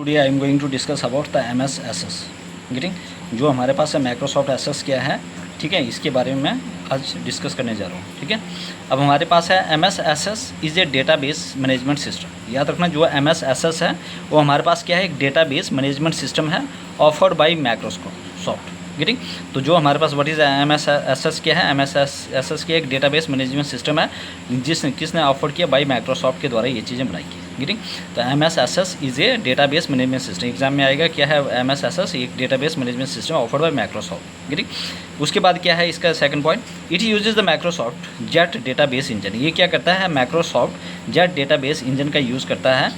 Today I am going to discuss about the MS Access getting. जो हमारे पास है Microsoft assess क्या है, ठीक है, इसके बारे में मैं आज डिस्कस करने जा रहा हूँ। ठीक है, अब हमारे पास है MS Access is a database management system. याद रखना, जो MS Access है वो हमारे पास क्या है, एक डेटाबेस मैनेजमेंट सिस्टम है ऑफर्ड बाय माइक्रोसॉफ्ट। गेटिंग। तो जो हमारे पास व्हाट इज़ MS Access क्या है, MS Access की एक डेटाबेस मैनेजमेंट सिस्टम है किसने ऑफर किया, बाय माइक्रोसॉफ्ट के द्वारा ये चीज़ें बनाई की। गेटिंग। तो MS Access is a database management system. Exam में आएगा क्या है, MS Access एक database management system offered by Microsoft. Getting. उसके बाद क्या है इसका second point, it uses the Microsoft jet database engine. ये क्या करता है, माइक्रोसॉफ्ट जेट डेटाबेस इंजन का यूज़ करता है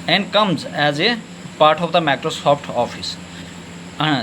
and comes as a part of the Microsoft office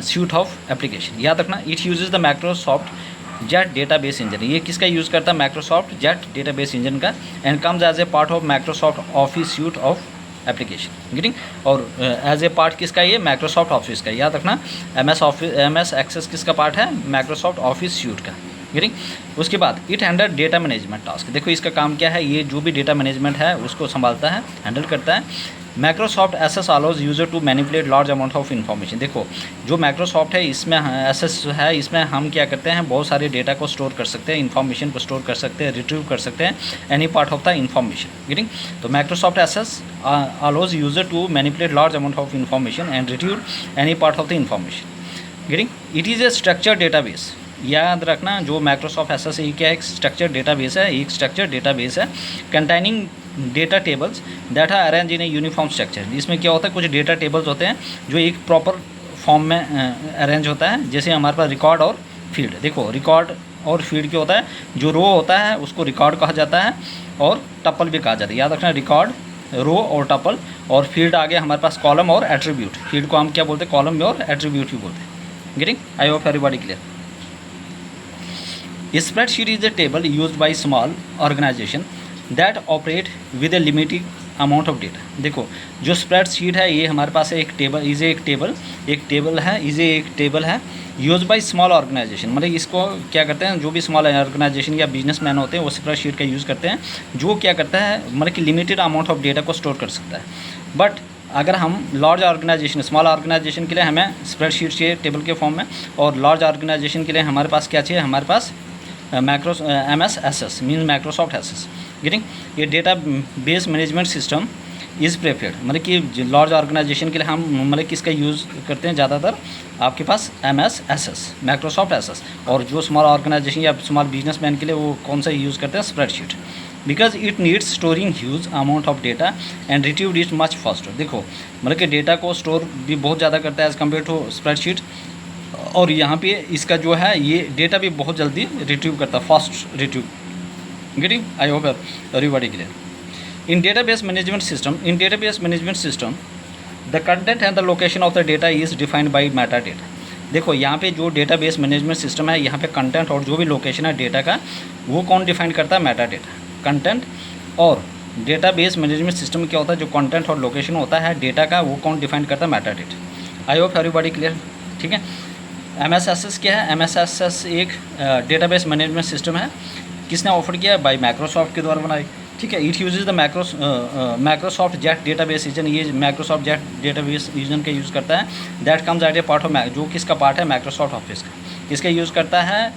suite of application. याद रखना, it uses the Microsoft jet database engine. ये किसका यूज़ करता है, माइक्रोसॉफ्ट जेट डेटाबेस इंजन का, and comes as a part of Microsoft office suite of application. Getting. और as a part किसका, ये माइक्रोसॉफ्ट ऑफिस का। याद रखना, MS Access किसका पार्ट है, माइक्रोसॉफ्ट ऑफिस सूट का। गेटिंग। उसके बाद it handle data management task. देखो इसका काम क्या है, ये जो भी डेटा मैनेजमेंट है उसको संभालता है, हैंडल करता है। Microsoft assess allows user to manipulate large amount of information. देखो जो माइक्रोसॉफ्ट है इसमें एसेस है, इसमें हम क्या करते हैं, बहुत सारे डेटा को स्टोर कर सकते हैं, इन्फॉर्मेशन को स्टोर कर सकते हैं, रिट्रीव कर सकते हैं any part of the information. Getting. तो Microsoft assess allows user to manipulate large amount of information and retrieve any part of the information. Getting. It is a structure database. याद रखना, जो माइक्रोसॉफ्ट एसेस है क्या, एक structure database है, एक structure database है containing data tables that are arrange in a uniform structure. इसमें क्या होता है, कुछ डेटा टेबल्स होते हैं जो एक प्रॉपर फॉर्म में अरेंज होता है। जैसे हमारे पास रिकॉर्ड और फील्ड। देखो रिकॉर्ड और फील्ड क्या होता है, जो रो होता है उसको रिकॉर्ड कहा जाता है और टपल भी कहा जाता है। याद रखना, रिकॉर्ड, रो और टपल, और फील्ड आगे हमारे पास कॉलम और एट्रीब्यूट। फील्ड को हम क्या बोलते हैं, कॉलम में, और एट्रीब्यूट भी बोलते हैं। Getting. I hope everybody clear. Spreadsheet is a table used by small organization that operate with a limited amount of data। देखो जो स्प्रेडशीट है ये हमारे पास है एक टेबल, एक टेबल है यूज बाय स्मॉल ऑर्गेनाइजेशन। मतलब इसको क्या करते हैं, जो भी स्मॉल ऑर्गेनाइजेशन या बिजनेसमैन होते हैं वो स्प्रेडशीट का यूज़ करते हैं, जो क्या करता है, मतलब कि लिमिटेड अमाउंट ऑफ डेटा को स्टोर कर सकता है। बट अगर हम लार्ज ऑर्गेनाइजेशन, स्मॉल ऑर्गेनाइजेशन के लिए हमें स्प्रेडशीट चाहिए टेबल के फॉर्म में, और लार्ज ऑर्गेनाइजेशन के लिए हमारे पास क्या चाहिए, हमारे पास MS Access means Microsoft Access. Getting. ये data base management system is preferred. मतलब कि लार्ज ऑर्गेनाइजेशन के लिए हम मतलब किसका यूज़ करते हैं ज़्यादातर, आपके पास MS Access माइक्रोसॉफ्ट एसेस। और जो स्मॉल ऑर्गेनाइजेशन या स्मॉल बिजनेसमैन के लिए वो कौन सा यूज़ करते हैं, spreadsheet, because it needs storing huge amount of data and retrieve it much faster. देखो मतलब कि डेटा को स्टोर भी बहुत ज़्यादा करता है एज़ कम्पेयर टू स्प्रेडशीट, और यहाँ पे इसका जो है ये डेटा भी बहुत जल्दी रिट्रीव करता है, fast retrieve. Getting. I hope everybody clear. In database management system the content and the location of the data is defined by Meta data. देखो यहाँ पे जो डेटाबेस मैनेजमेंट सिस्टम है, यहाँ पे कंटेंट और जो भी लोकेशन है डेटा का, वो कौन डिफाइन करता है, मेटा डेटा। कंटेंट और डेटाबेस मैनेजमेंट सिस्टम क्या होता है, जो कंटेंट और लोकेशन होता है डेटा का, वो कौन डिफाइन करता है, मेटा डेटा। आई होप एवरीबॉडी क्लियर। ठीक है। MS Access क्या है, MS Access एक डेटाबेस मैनेजमेंट सिस्टम है, किसने ऑफर किया, बाय माइक्रोसॉफ्ट के द्वारा बनाई। ठीक है। It uses the Microsoft jet database engine. ये माइक्रोसॉफ्ट जेट डेटाबेस इंजन का यूज़ करता है, that comes at A part of, जो किसका पार्ट है, माइक्रोसॉफ्ट ऑफिस का। किसका यूज़ करता है,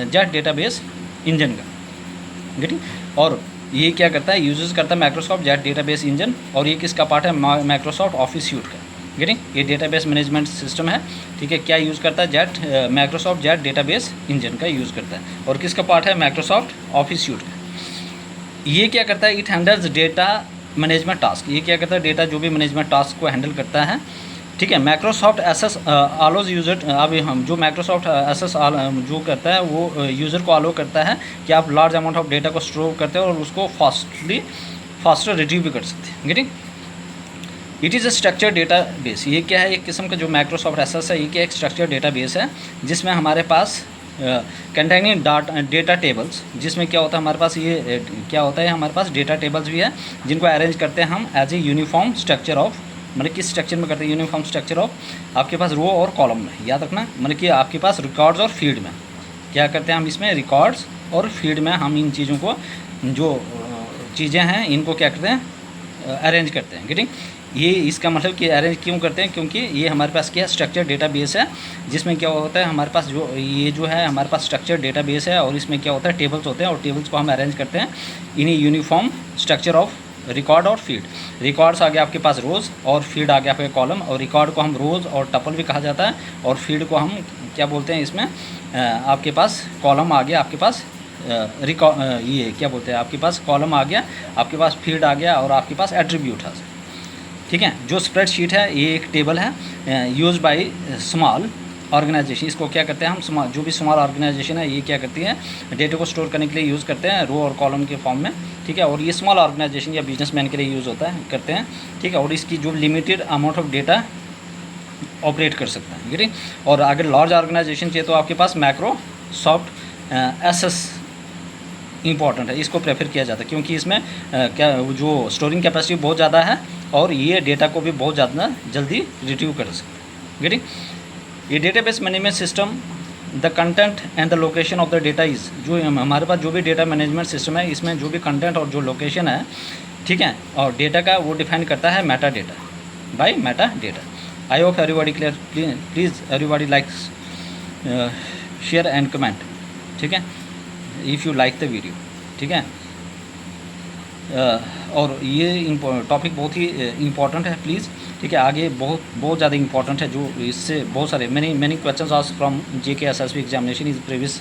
जेट डेटाबेस इंजन का। गेटिंग। और ये क्या करता है, यूजेस करता है माइक्रोसॉफ्ट जेट डेटाबेस इंजन, और ये किसका पार्ट है, माइक्रोसॉफ्ट ऑफिस सूट का। गेटिंग। ये डेटाबेस मैनेजमेंट सिस्टम है। ठीक है। क्या यूज़ करता है, माइक्रोसॉफ्ट जेट डेटाबेस इंजन का यूज़ करता है, और किसका पार्ट है, माइक्रोसॉफ्ट ऑफिस सूट का। ये क्या करता है, it handles data management task. ये क्या करता है, डेटा जो भी मैनेजमेंट टास्क को हैंडल करता है। ठीक है। माइक्रोसॉफ्ट एसेस अलाउज यूजर, अभी हम जो माइक्रोसॉफ्ट एसेस जो करता है वो यूज़र को अलाउ करता है कि आप लार्ज अमाउंट ऑफ डेटा को स्टोर करते हैं और उसको फास्टर रिट्रीव भी कर सकते हैं। Getting. It is a structure data base. ये क्या है, एक किस्म का जो माइक्रोसॉफ्ट एसेस है, ये क्या एक स्ट्रक्चर डेटा बेस है, जिसमें हमारे पास कंटेनिंग डेटा टेबल्स, जिसमें क्या होता है, हमारे पास ये क्या होता है, हमारे पास डेटा टेबल्स भी है, जिनको अरेंज करते हैं हम as a uniform structure of, मतलब किस स्ट्रक्चर में करते हैं, यूनिफॉर्म स्ट्रक्चर ऑफ आपके पास रो और कॉलम में। याद रखना, मतलब कि आपके पास रिकॉर्ड्स और फील्ड में क्या करते हैं हम, इसमें रिकॉर्ड्स और फील्ड में हम इन चीज़ों को, जो चीज़ें हैं इनको क्या करते हैं, अरेंज करते हैं। गेटिंग। ये इसका मतलब कि अरेंज क्यों करते हैं, क्योंकि ये हमारे पास क्या है, स्ट्रक्चर डेटाबेस है, जिसमें क्या होता है हमारे पास जो ये जो है हमारे पास स्ट्रक्चर डेटाबेस है, और इसमें क्या होता है टेबल्स होते हैं, और टेबल्स को हम अरेंज करते हैं in uniform structure of record और फीड। रिकॉर्ड्स आ गया आपके पास रोज़, और फीड आ गया आपके कॉलम, और रिकॉर्ड को हम रोज़ और टपल भी कहा जाता है, और फीड को हम क्या बोलते हैं इसमें आपके पास कॉलम आ गया, आपके पास रिकॉर्ड ये क्या बोलते हैं आपके पास कॉलम आ गया, आपके पास फील्ड आ गया, और आपके पास एट्रीब्यूट है। ठीक है, जो स्प्रेडशीट है ये एक टेबल है यूज बाय स्मॉल ऑर्गेनाइजेशन। इसको क्या करते हैं हम, जो भी स्मॉल ऑर्गेनाइजेशन है ये क्या करती है, डेटा को स्टोर करने के लिए यूज़ करते हैं रो और कॉलम के फॉर्म में। ठीक है, और ये स्मॉल ऑर्गेनाइजेशन या बिजनेसमैन के लिए यूज़ होता है, करते हैं। ठीक है, और इसकी जो limited amount of data operate कर सकता है। ठीक, और अगर लार्ज ऑर्गेनाइजेशन चाहिए तो आपके पास माइक्रोसॉफ्ट एसएस इंपॉर्टेंट है, इसको प्रेफर किया जाता है, क्योंकि इसमें क्या जो स्टोरिंग कैपेसिटी बहुत ज़्यादा है, और ये डेटा को भी बहुत ज़्यादा जल्दी रिट्रीव कर सकते हैं। गेटिंग, ये database management system the content and the location of the data is, जो हमारे पास जो भी डेटा मैनेजमेंट सिस्टम है इसमें जो भी कंटेंट और जो लोकेशन है, ठीक है, और डेटा का वो डिफाइन करता है Meta data by Meta data. I hope everybody clear, please everybody likes share and comment. ठीक है, if you like the video. ठीक है, और ये टॉपिक बहुत ही इम्पॉर्टेंट है प्लीज़। ठीक है, आगे बहुत ज़्यादा इम्पॉर्टेंट है, जो इससे बहुत सारे many questions are from JKSSB examination is previous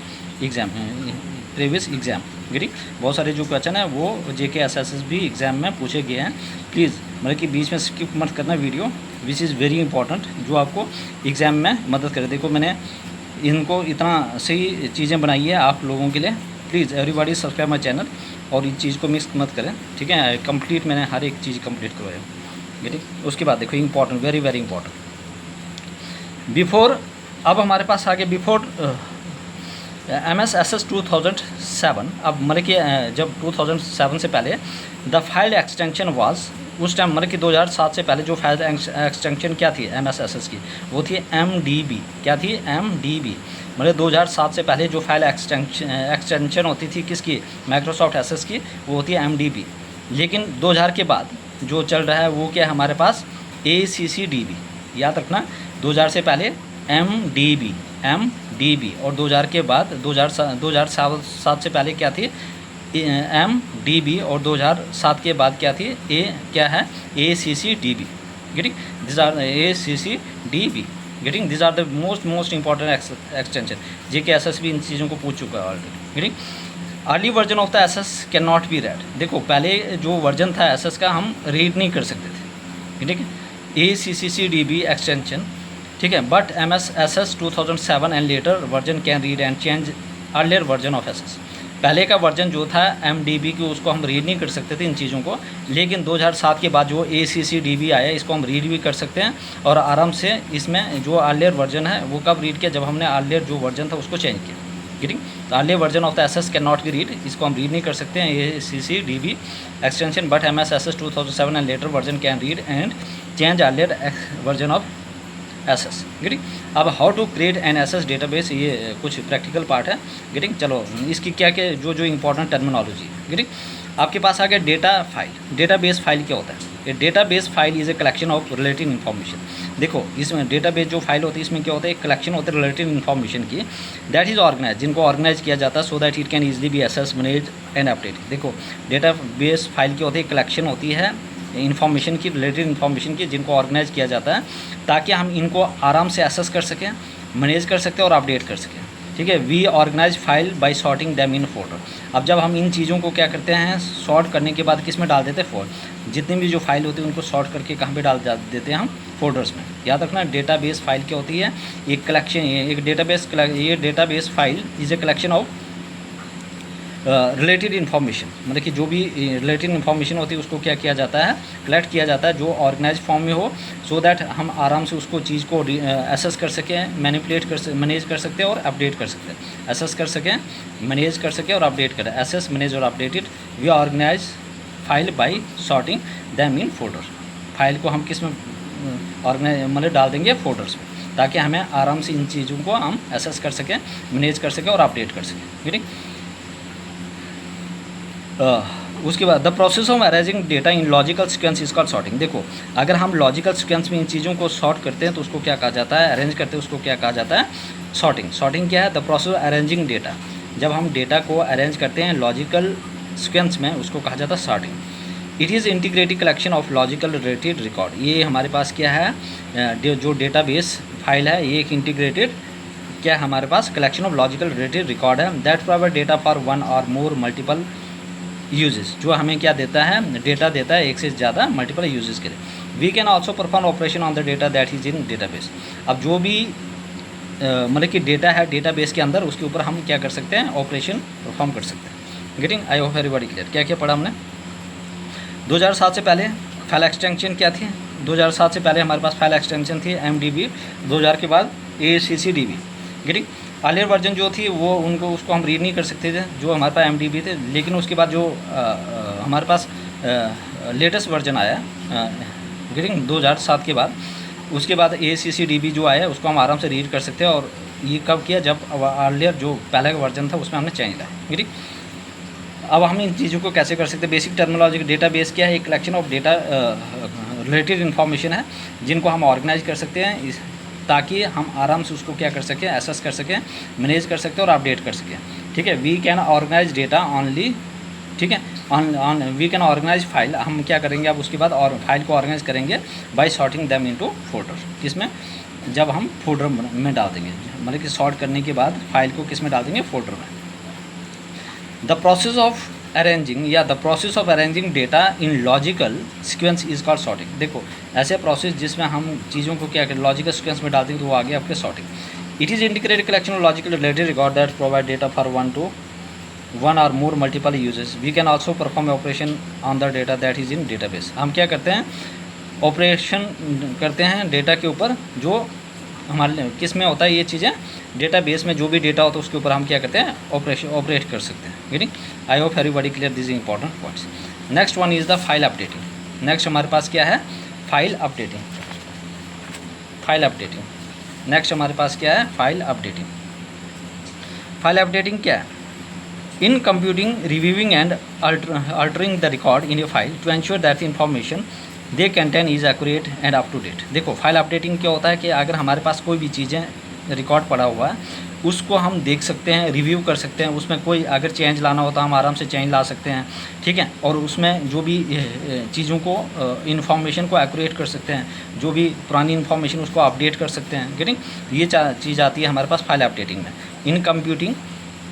exam. ठीक, बहुत सारे जो क्वेश्चन है वो JKSSB एग्जाम में पूछे गए हैं। प्लीज़ मतलब कि बीच में स्किप मत करना video, which is very important, जो आपको एग्ज़ाम में मदद करे। देखो मैंने इनको इतना सही चीज़ें बनाई है आप लोगों के लिए। Please everybody subscribe my channel, और इन चीज़ को मिस मत करें। ठीक है, कंप्लीट मैंने हर एक चीज़ कंप्लीट करवाया। ठीक, उसके बाद देखो important, very very important. Before, अब हमारे पास आगे बिफोर MS SS 2007, अब मतलब कि जब 2007 से पहले द फाइल एक्सटेंशन वाज, उस टाइम मतलब कि 2007 से पहले जो फाइल एक्सटेंशन क्या थी MS SS की, वो थी MDB। क्या थी? MDB। मतलब 2007 से पहले जो फाइल एक्सटेंशन होती थी किसकी, माइक्रोसॉफ्ट एसएस की, वो होती है MDB। लेकिन 2000 के बाद जो चल रहा है वो क्या है हमारे पास, ACCDB। याद रखना, 2000 से पहले MDB, और 2000 के बाद 2007 से पहले क्या थी, MDB, और 2007 के बाद क्या थी, क्या है, ACCDB। Getting, this are ACCDB। Getting, this are the most important extension. JKSSB इन चीज़ों को पूछ चुका है already. Getting, early version of the SS can not be read. देखो पहले जो वर्जन था SS का हम रीड नहीं कर सकते थे। ठीक है, ACCDB एक्सटेंशन। ठीक है, but MS SS 2007 and later version can read and change earlier version of SS। पहले का वर्जन जो था MDB की, उसको हम रीड नहीं कर सकते थे इन चीज़ों को, लेकिन 2007 के बाद जो ACCDB आया इसको हम रीड भी कर सकते हैं, और आराम से इसमें जो अर्लियर वर्जन है वो कब रीड किया, जब हमने अर्लियर जो वर्जन था उसको चेंज किया। गेटिंग, तो earlier version of the SS can not be read, इसको हम रीड नहीं कर सकते हैं ACCDB extension, but MS SS 2007 and later version can read and change earlier version of SS। Getting, अब how to create an SS database, ये कुछ practical part है। गेटिंग, चलो इसकी क्या क्या जो इंपॉर्टेंट टर्मिनोलॉजी। गेटिंग, आपके पास आ गया डेटा फाइल। डेटाबेस फाइल क्या होता है? ये database file is a collection of related information. देखो इसमें डेटाबेस जो फाइल होती है इसमें क्या होता है, एक कलेक्शन होता है रिलेटेड इन्फॉर्मेशन की, दैट इज़ ऑर्गेनाइज, जिनको ऑर्गेनाइज किया जाता है so that it can easily be access, manage and update. देखो डेटाबेस फाइल क्या होती है, कलेक्शन होती है इन्फॉर्मेशन की, रिलेटेड इन्फॉर्मेशन की, जिनको ऑर्गेनाइज किया जाता है ताकि हम इनको आराम से एक्सेस कर सकें, मैनेज कर सकते हैं और अपडेट कर सकें। ठीक है, we organise file by sorting them in folder. अब जब हम इन चीज़ों को क्या करते हैं, सॉर्ट करने के बाद किस में डाल देते हैं, फोल्डर। जितनी भी जो फाइल होती है उनको सॉर्ट करके कहाँ पे डाल देते हैं हम, फोल्डर्स में। याद रखना, डेटाबेस फाइल क्या होती है, एक कलेक्शन, एक डेटाबेस, ये database file is a collection of related information. मतलब कि जो भी रिलेटेड इन्फॉर्मेशन होती है उसको क्या किया जाता है, कलेक्ट किया जाता है, जो ऑर्गेनाइज फॉर्म में हो, सो दैट हम आराम से उसको चीज़ को एसेस कर सकें, मैनिपुलेट कर मैनेज कर सकते हैं और अपडेट कर सकते हैं। एसेस कर सकें, मैनेज कर सकें और अपडेट करें। एसेस, मैनेज और updated. We organise file by sorting them in folder. File को हम किस में ऑर्गेनाइज मतलब डाल देंगे, फोल्डर्स में, ताकि हमें आराम से इन चीज़ों को हम एसेस कर सकें, मैनेज कर सकें और अपडेट कर सकें। ठीक है, उसके बाद the process of arranging data in logical sequence is called sorting. देखो अगर हम लॉजिकल सीक्वेंस में इन चीज़ों को सॉर्ट करते हैं तो उसको क्या कहा जाता है, अरेंज करते हैं उसको क्या कहा जाता है, सॉर्टिंग। सॉर्टिंग क्या है, the process of arranging data, जब हम डेटा को अरेंज करते हैं लॉजिकल सीक्वेंस में उसको कहा जाता है sorting. It is integrated collection of logical related record. ये हमारे पास क्या है, जो डेटाबेस फाइल है ये एक इंटीग्रेटेड क्या हमारे पास collection of logical related record है that provide data for one or more multiple uses, जो हमें क्या देता है, डेटा देता है एक से ज़्यादा मल्टीपल यूजेस के लिए। We can also perform operation on the data that is in database. अब जो भी मतलब कि डेटा है डेटाबेस के अंदर उसके ऊपर हम क्या कर सकते हैं, ऑपरेशन परफॉर्म कर सकते हैं। Getting, I hope everybody clear. क्या क्या पढ़ा हमने, 2007 से पहले फाइल एक्सटेंशन क्या थी, 2007 से पहले हमारे पास फाइल एक्सटेंशन थी MDB, 2000 के बाद ACCDB। गेटिंग, अर्लियर वर्जन जो थी वो उनको उसको हम रीड नहीं कर सकते थे जो हमारे पास MDB थे, लेकिन उसके बाद जो हमारे पास लेटेस्ट वर्जन आया गेटिंग 2007 के बाद, उसके बाद ACCDB जो आया उसको हम आराम से रीड कर सकते हैं। और ये कब किया, जब अर्लियर जो पहला वर्जन था उसमें हमने चेंज लाया। गेटिंग, अब हम इन चीज़ों को कैसे कर सकते हैं, बेसिक टर्मिनोलॉजी। डेटाबेस क्या है, एक collection of data related information है जिनको हम ऑर्गेनाइज कर सकते हैं ताकि हम आराम से उसको क्या कर सकें, एसेस कर सकें, मैनेज कर सकते हैं और अपडेट कर सकें। ठीक है, we can organise data only, ठीक है, on we can organise file. हम क्या करेंगे अब उसके बाद, और फाइल को ऑर्गेनाइज करेंगे by sorting them into folder. किसमें, जब हम फोल्डर में डाल देंगे, मतलब कि सॉर्ट करने के बाद फाइल को किस में डाल देंगे, फोल्डर में। द प्रोसेस ऑफ अरेंजिंग या the process of arranging data in logical sequence is called sorting. देखो ऐसे प्रोसेस जिसमें हम चीज़ों को क्या करें, लॉजिकल सीक्वेंस में डाल देंगे तो वो आगे आपके sorting. It is integrated collection of logical related record that provide data for one or more multiple uses. We can also perform operation on the data that is in database. हम क्या करते हैं, ऑपरेशन करते हैं data के ऊपर जो हमारे किस में होता है, ये चीज़ें डेटाबेस में जो भी डेटा होता है उसके ऊपर हम क्या करते हैं, ऑपरेट कर सकते हैं। Getting, I hope everybody clear this important points. Next one is the file updating. Next हमारे पास क्या है, file updating. File updating next हमारे पास क्या है, फाइल अपडेटिंग। फाइल अपडेटिंग क्या है, in computing, reviewing and altering the record in a file to ensure that the information they contain is accurate and up to date. देखो file updating क्या होता है कि अगर हमारे पास कोई भी चीज़ें रिकॉर्ड पड़ा हुआ है उसको हम देख सकते हैं, रिव्यू कर सकते हैं, उसमें कोई अगर चेंज लाना होता है हम आराम से चेंज ला सकते हैं। ठीक है, और उसमें जो भी चीज़ों को इन्फॉर्मेशन को एक्यूरेट कर सकते हैं, जो भी पुरानी इन्फॉर्मेशन उसको अपडेट कर सकते हैं। गेटिंग, ये चीज़ आती है हमारे पास फाइल अपडेटिंग में। इन computing,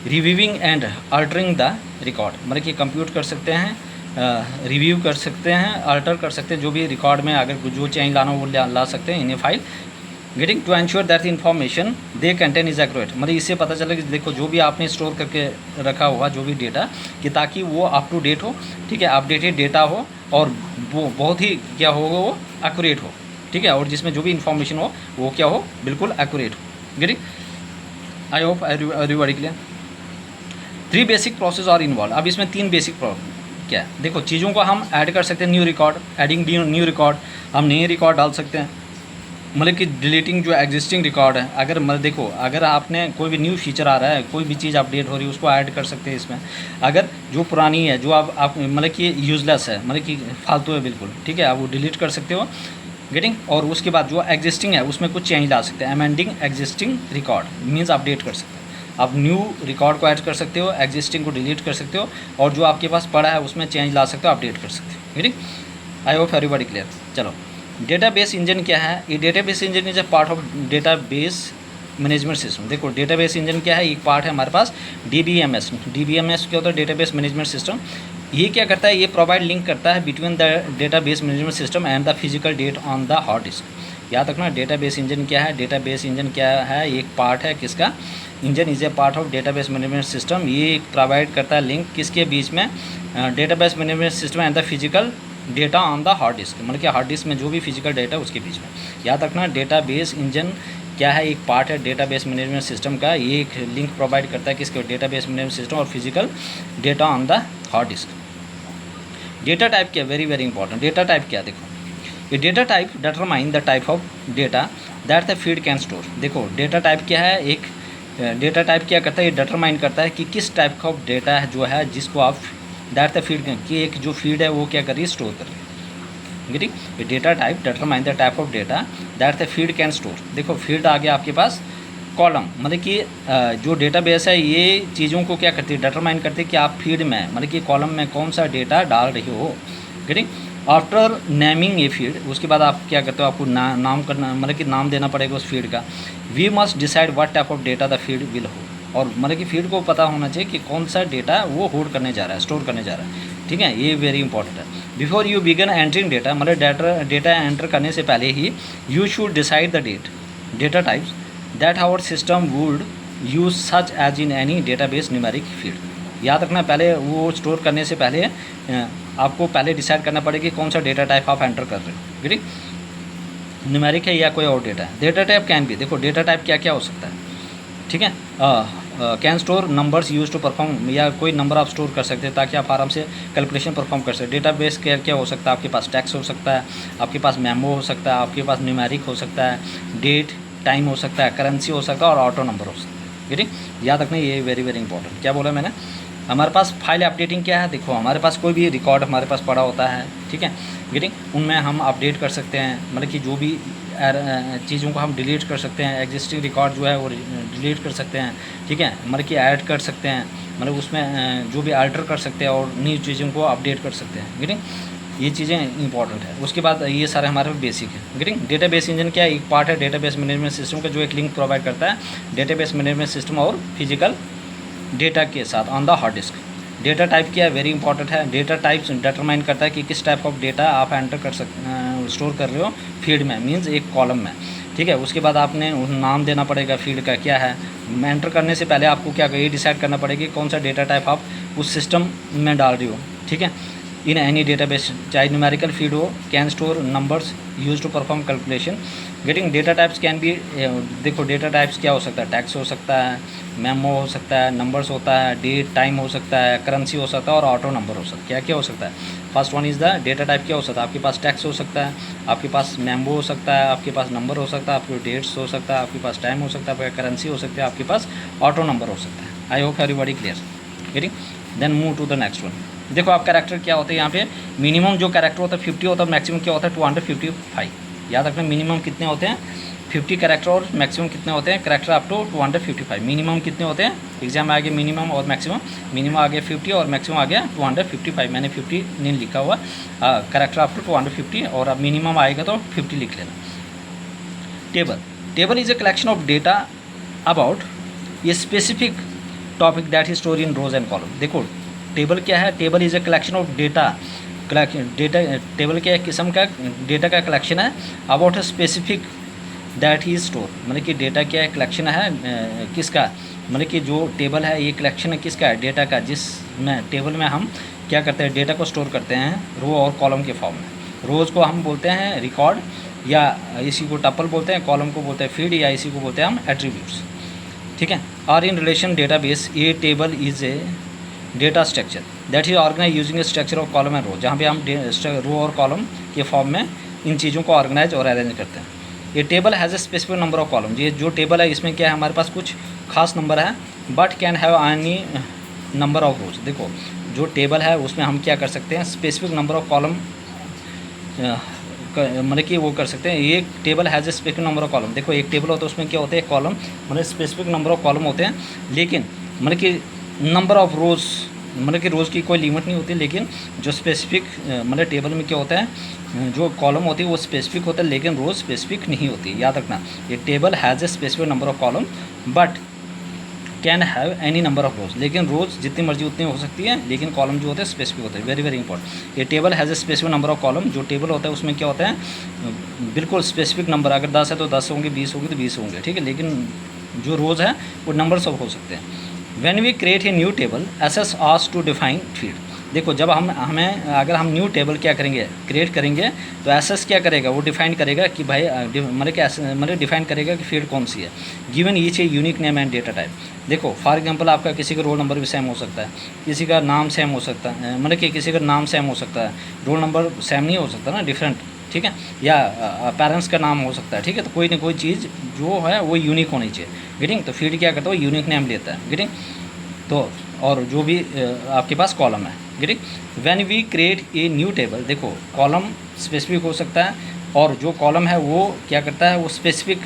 reviewing and altering the record, मतलब कि कंप्यूट कर सकते हैं, रिव्यू कर सकते हैं, अल्टर कर सकते हैं, जो भी रिकॉर्ड में अगर जो चेंज लाना हो वो ला सकते हैं in a file. Getting, to ensure that the information they contain is accurate, मतलब इससे पता चला कि देखो जो भी आपने स्टोर करके रखा हुआ जो भी डेटा, कि ताकि वो अप टू डेट हो, ठीक है, अपडेटेड डेटा हो और वो बहुत ही क्या होगा, वो एक्यूरेट हो। ठीक है, और जिसमें जो भी इन्फॉर्मेशन हो वो क्या हो, बिल्कुल एक्यूरेट हो। Getting, I hope everybody clear. 3 basic process are involve. अब इसमें 3 बेसिक क्या है, देखो चीज़ों को हम ऐड कर सकते हैं, new record, adding new record, हम नए रिकॉर्ड डाल सकते हैं, मतलब कि डिलीटिंग जो एग्जिस्टिंग रिकॉर्ड है। अगर मतलब देखो अगर आपने कोई भी न्यू फीचर आ रहा है, कोई भी चीज़ अपडेट हो रही है, उसको ऐड कर सकते हैं इसमें। अगर जो पुरानी है, जो आप मतलब कि यूजलेस है, मतलब कि फालतू है बिल्कुल, ठीक है, आप वो डिलीट कर सकते हो। गेटिंग, और उसके बाद जो एग्जिस्टिंग है उसमें कुछ चेंज ला सकते हैं। Amending existing record means update कर सकते हैं, आप न्यू रिकॉर्ड को ऐड कर सकते हो, एग्जिस्टिंग को डिलीट कर सकते हो, और जो आपके पास पड़ा है उसमें चेंज ला सकते हो, अपडेट कर सकते हो। Getting, I hope everybody clear. चलो, डेटाबेस इंजन क्या है, ये database engine is a part of database management system. देखो डेटाबेस इंजन क्या है, एक पार्ट है हमारे पास DBMS। DBMS क्या होता है, डेटाबेस मैनेजमेंट सिस्टम। ये क्या करता है, ये प्रोवाइड लिंक करता है between the database management system and the physical date on the hard disk. याद रखना डेटाबेस इंजन क्या है, डेटाबेस इंजन क्या है, एक पार्ट है किसका, engine is a part of database management system. ये प्रोवाइड करता है लिंक किसके बीच में, database management system and the physical data on the hard disc, मतलब कि हार्ड डिस्क में जो भी फिजिकल डेटा है उसके बीच में। याद रखना डेटाबेस इंजन क्या है, एक पार्ट है डेटाबेस मैनेजमेंट सिस्टम का। ये एक लिंक प्रोवाइड करता है किसके, डेटाबेस मैनेजमेंट सिस्टम और physical data on the hard disk. Data type क्या, very very important. Data type क्या, देखो ये data type determine the type of data that the field can store. देखो डेटा टाइप क्या है, एक डेटा टाइप क्या करता है, ये डिटरमाइन करता है कि किस टाइप का डेटा है जो है जिसको आप दैट द फील्ड कि एक जो फील्ड है वो क्या कर रही है, स्टोर कर रही है। Getting data type determine the type of data that the field can store. देखो फील्ड आ गया आपके पास, कॉलम मतलब कि जो डेटाबेस है ये चीज़ों को क्या करती है, डिटरमाइन करती है कि आप फील्ड में मतलब कि कॉलम में कौन सा डेटा डाल रहे हो। Getting after naming a field, उसके बाद आप क्या करते हो, आपको नाम करना मतलब कि नाम देना पड़ेगा उस फील्ड का। We must decide what type of data the field will hold, और मतलब कि फील्ड को पता होना चाहिए कि कौन सा डेटा वो होल्ड करने जा रहा है, स्टोर करने जा रहा है। ठीक है, ये वेरी इंपॉर्टेंट है। Before you begin entering data, मतलब डेटा एंटर करने से पहले ही you should decide the data types that our system would use such as in any database numeric field. याद रखना, पहले वो स्टोर करने से पहले आपको पहले डिसाइड करना पड़ेगा कि कौन सा डेटा टाइप आप एंटर कर रहे हो। ठीक, न्यूमेरिक है या कोई और डेटा है। डेटा टाइप कैन भी, देखो डेटा टाइप क्या क्या हो सकता है। ठीक है, can store numbers use to perform, या कोई नंबर आप स्टोर कर सकते हैं ताकि आप आराम से कैलकुलेशन परफॉर्म कर सकते। डेटा बेस क्या क्या हो सकता है, आपके पास टेक्स्ट हो सकता है, आपके पास मेमो हो सकता है, आपके पास न्यूमेरिक हो सकता है, डेट टाइम हो सकता है, करेंसी हो सकता है, और ऑटो नंबर हो सकता है। ठीक, याद रखना ये वेरी वेरी इंपॉर्टेंट। क्या बोला मैंने, हमारे पास फाइल अपडेटिंग क्या है, देखो हमारे पास कोई भी रिकॉर्ड हमारे पास पड़ा होता है, ठीक है, गेटिंग उनमें हम अपडेट कर सकते हैं, मतलब कि जो भी चीज़ों को हम डिलीट कर सकते हैं, एग्जिस्टिंग रिकॉर्ड जो है वो डिलीट कर सकते हैं। ठीक है, मतलब कि ऐड कर सकते हैं, मतलब उसमें जो भी अल्टर कर सकते हैं और नई चीज़ों को अपडेट कर सकते हैं। गेटिंग ये चीज़ें इंपॉर्टेंट है। उसके बाद ये सारे हमारे बेसिक है। गेटिंग डेटाबेस इंजन क्या है, एक पार्ट है डेटाबेस मैनेजमेंट सिस्टम का जो एक लिंक प्रोवाइड करता है डेटाबेस मैनेजमेंट सिस्टम और फिजिकल डेटा के साथ on the hard disk. Data type क्या है, वेरी इंपॉर्टेंट है। डेटा टाइप डिटरमाइन करता है कि किस टाइप ऑफ डेटा आप एंटर कर स्टोर कर रहे हो फील्ड में, मींस एक कॉलम में। ठीक है, उसके बाद आपने नाम देना पड़ेगा फील्ड का क्या है। एंटर करने से पहले आपको क्या ये डिसाइड करना पड़ेगा कि कौन सा डेटा टाइप आप उस सिस्टम में डाल रही हो। ठीक है, इन एनी डेटाबेस, चाहे न्यूमेरिकल फील्ड हो, can store numbers use to perform calculation. Getting data types can be, देखो डेटा टाइप्स क्या हो सकता है, टैक्स हो सकता है, मेमो हो सकता है, नंबर्स होता है, डेट टाइम हो सकता है, करेंसी हो सकता है, और ऑटो नंबर हो सकता है। क्या क्या हो सकता है, first one is the data type क्या हो सकता है, आपके पास टैक्स हो सकता है, आपके पास मेमो हो सकता है, आपके पास नंबर हो सकता है, आपके डेट्स हो सकता है, आपके पास टाइम हो सकता है, आपका करेंसी हो सकता है, आपके पास ऑटो नंबर हो सकता है। I hope everybody clear. Getting then move to the next one. देखो आप कैरेक्टर क्या होते हैं यहाँ पे, मिनिमम जो कैरेक्टर होता है 50 होता है, मैक्सिमम क्या होता है 255। याद रखना मिनिमम कितने होते हैं 50 कैरेक्टर, और मैक्सिमम कितने होते हैं कैरेक्टर अप टू 255। मिनिमम कितने होते हैं, एग्जाम में आ गया मिनिमम और मैक्सिमम, मिनिमम आ गया 50 और मैक्सिमम आ गया 255। मैंने 50 नहीं लिखा हुआ, कैरेक्टर अप टू 250, और अब मिनिमम आएगा तो 50 लिख लेना। Table is a collection of data about ये specific topic that is store in rows and column. देखो टेबल क्या है, टेबल इज़ ए कलेक्शन ऑफ डेटा, टेबल क्या है, किस्म का डेटा का कलेक्शन है अबाउट अ स्पेसिफिक दैट ही स्टोर, मतलब कि डेटा क्या है, कलेक्शन है किसका, मतलब कि जो टेबल है ये कलेक्शन है किसका है, डेटा का, जिसमें टेबल में हम क्या करते हैं डेटा को स्टोर करते हैं रो और कॉलम के फॉर्म में। रोज़ को हम बोलते हैं रिकॉर्ड, या इसी को टपल बोलते हैं, कॉलम को बोलते हैं फील्ड, या इसी को बोलते हैं हम एट्रीब्यूट्स। ठीक है, और in relation database a table is a data structure that is organize using a structure of column and row, जहाँ पे हम रो और कॉलम के फॉर्म में इन चीज़ों को ऑर्गेनाइज और अरेंज करते हैं। ये table has a specific number of column, ये जो टेबल है इसमें क्या है हमारे पास कुछ खास नंबर है, but can have any number of रोज। देखो जो टेबल है उसमें हम क्या कर सकते हैं, स्पेसिफिक नंबर ऑफ कॉलम मतलब कि वो कर सकते हैं। एक table has a specific number of column, देखो एक टेबल होता है उसमें क्या होता है कॉलम, मतलब स्पेसिफिक नंबर ऑफ कॉलम होते हैं, लेकिन मतलब कि नंबर ऑफ रोज़, मतलब कि रोज़ की कोई लिमिट नहीं होती, लेकिन जो स्पेसिफिक मतलब टेबल में क्या होता है जो कॉलम होती है वो स्पेसिफिक होता है, लेकिन रोज़ स्पेसिफिक नहीं होती। याद रखना ये table has a specific number of column but can have any number of रोज, लेकिन रोज़ जितनी मर्जी उतनी हो सकती है, लेकिन कॉलम जो होते हैं स्पेसिफिक होते हैं। वेरी वेरी इंपॉर्टेंट, ये table has a specific number of column, जो टेबल होता है उसमें क्या होता है बिल्कुल स्पेसिफिक नंबर, अगर 10 है तो 10 होंगे, 20 होंगे तो 20 होंगे, ठीक है, लेकिन जो रोज़ है वो नंबर सब हो सकते हैं। When we create a new table SS asked to define field, देखो जब हमें अगर हम न्यू टेबल क्या करेंगे क्रिएट करेंगे तो एसएस क्या करेगा वो डिफाइन करेगा कि भाई मतलब डिफाइन करेगा कि फील्ड कौन सी है, given each a unique name and data type. देखो फॉर एग्जांपल आपका किसी का रोल नंबर भी सेम हो सकता है, किसी का नाम सेम हो सकता है, मतलब कि किसी का नाम सेम हो सकता है, रोल नंबर सेम नहीं हो सकता ना, डिफरेंट, ठीक है, या पेरेंट्स का नाम हो सकता है, ठीक है, तो कोई ना कोई चीज़ जो है वो यूनिक होनी चाहिए। गेटिंग, तो फील्ड क्या करता है वो यूनिक नेम लेता है। गेटिंग, तो और जो भी आपके पास कॉलम है getting. When we create a new table, देखो कॉलम स्पेसिफिक हो सकता है और जो कॉलम है वो क्या करता है, वो स्पेसिफिक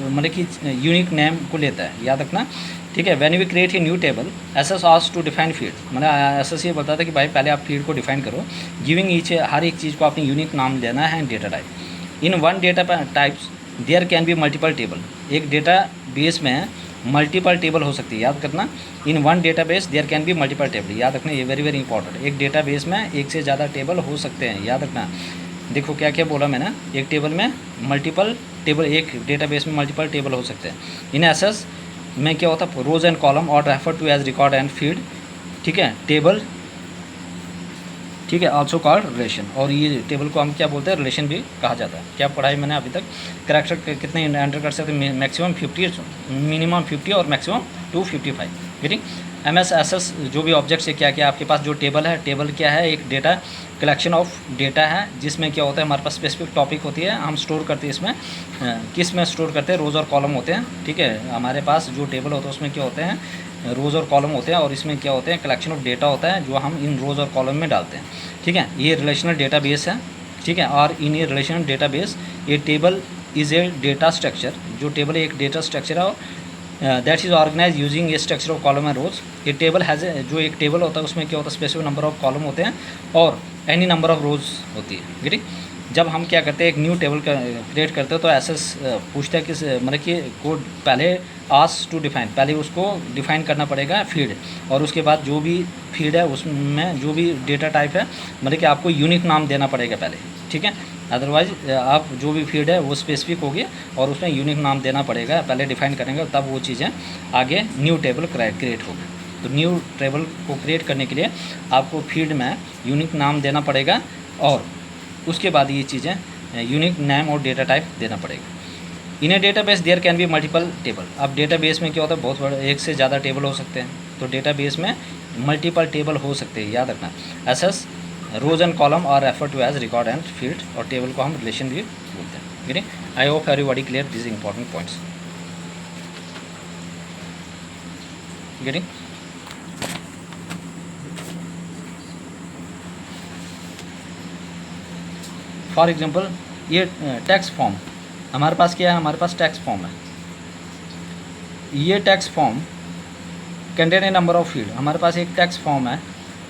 मतलब कि यूनिक नेम को लेता है, याद रखना, ठीक है। When we create a new table SS asks to define field, मतलब एसएस ये बताता है कि भाई पहले आप फील्ड को डिफाइन करो, गिविंग ईच, हर एक चीज़ को अपनी यूनिक नाम देना है, data type. In one data types there can be multiple table, एक डेटा बेस में मल्टीपल टेबल हो सकती है, याद करना। In one data base there can be multiple table, याद रखना, ये वेरी वेरी इंपॉर्टेंट। एक डेटा बेस में एक से ज़्यादा टेबल हो सकते हैं, याद रखना। देखो क्या क्या बोला मैंने, एक टेबल में मल्टीपल टेबल, एक डेटाबेस में मल्टीपल टेबल हो सकते हैं। इन एसएस में क्या होता है, रोज एंड कॉलम और refer to as record and field, ठीक है, टेबल, ठीक है, आल्सो कॉल्ड रिलेशन। और ये टेबल को हम क्या बोलते हैं, रिलेशन भी कहा जाता है। क्या पढ़ाई मैंने अभी तक, कैरेक्टर कितने एंटर कर सकते हैं, मैक्सिमम 50, मिनिमम 50 और मैक्सिमम 255, गेटिंग। एमएस एसएस जो भी ऑब्जेक्ट्स है, क्या क्या आपके पास जो टेबल है, टेबल क्या है, एक डेटा कलेक्शन ऑफ डेटा है, जिसमें क्या होता है, हमारे पास स्पेसिफिक टॉपिक होती है, हम स्टोर करते हैं इसमें, किस में स्टोर करते हैं, रोज़ और कॉलम होते हैं, ठीक है। हमारे पास जो टेबल होता है उसमें क्या होते हैं, रोज़ और कॉलम होते हैं, और इसमें क्या होते हैं, कलेक्शन ऑफ डेटा होता है जो हम इन रोज़ और कॉलम में डालते हैं, ठीक है। ये रिलेशनल डेटाबेस है, ठीक है। और इन ये रिलेशनल डेटाबेस, ये table is a data structure, जो टेबल एक डेटा स्ट्रक्चर है, और that is organize using a structure of column and rows. ये टेबल हैज़ जो एक टेबल होता है उसमें क्या होता है, स्पेसिफिक नंबर ऑफ कॉलम होते हैं और एनी नंबर ऑफ रोज होती है, ठीक। जब हम क्या करते हैं, एक न्यू टेबल क्रिएट करते हैं, तो एसएस पूछता है किस, मतलब कि कोड पहले आस्क टू डिफाइन, पहले उसको डिफाइन करना पड़ेगा फील्ड, और उसके बाद जो भी फील्ड है उसमें जो भी डेटा टाइप है, मतलब कि आपको यूनिक नाम देना पड़ेगा पहले, ठीक है। अदरवाइज आप जो भी फील्ड है वो स्पेसिफिक होगी और उसमें यूनिक नाम देना पड़ेगा, पहले डिफाइन करेंगे तब वो चीज़ें आगे न्यू टेबल क्रिएट होगी। तो न्यू टेबल को क्रिएट करने के लिए आपको फील्ड में यूनिक नाम देना पड़ेगा, और उसके बाद ये चीज़ें यूनिक नेम और डेटा टाइप देना पड़ेगा। In a database there can be multiple table, अब डेटाबेस में क्या होता है, बहुत बड़ा एक से ज़्यादा टेबल हो सकते हैं, तो डेटाबेस में मल्टीपल टेबल हो सकते हैं, याद रखना। एसएस रोज एंड कॉलम और refer to as record and field, और टेबल को हम रिलेशन भी बोलते हैं, ठीक है। I hope everybody clear this important points, getting. For example ये टैक्स फॉर्म, हमारे पास क्या है, हमारे पास टैक्स फॉर्म है। ये tax form contain a number of field, हमारे पास एक टैक्स फॉर्म है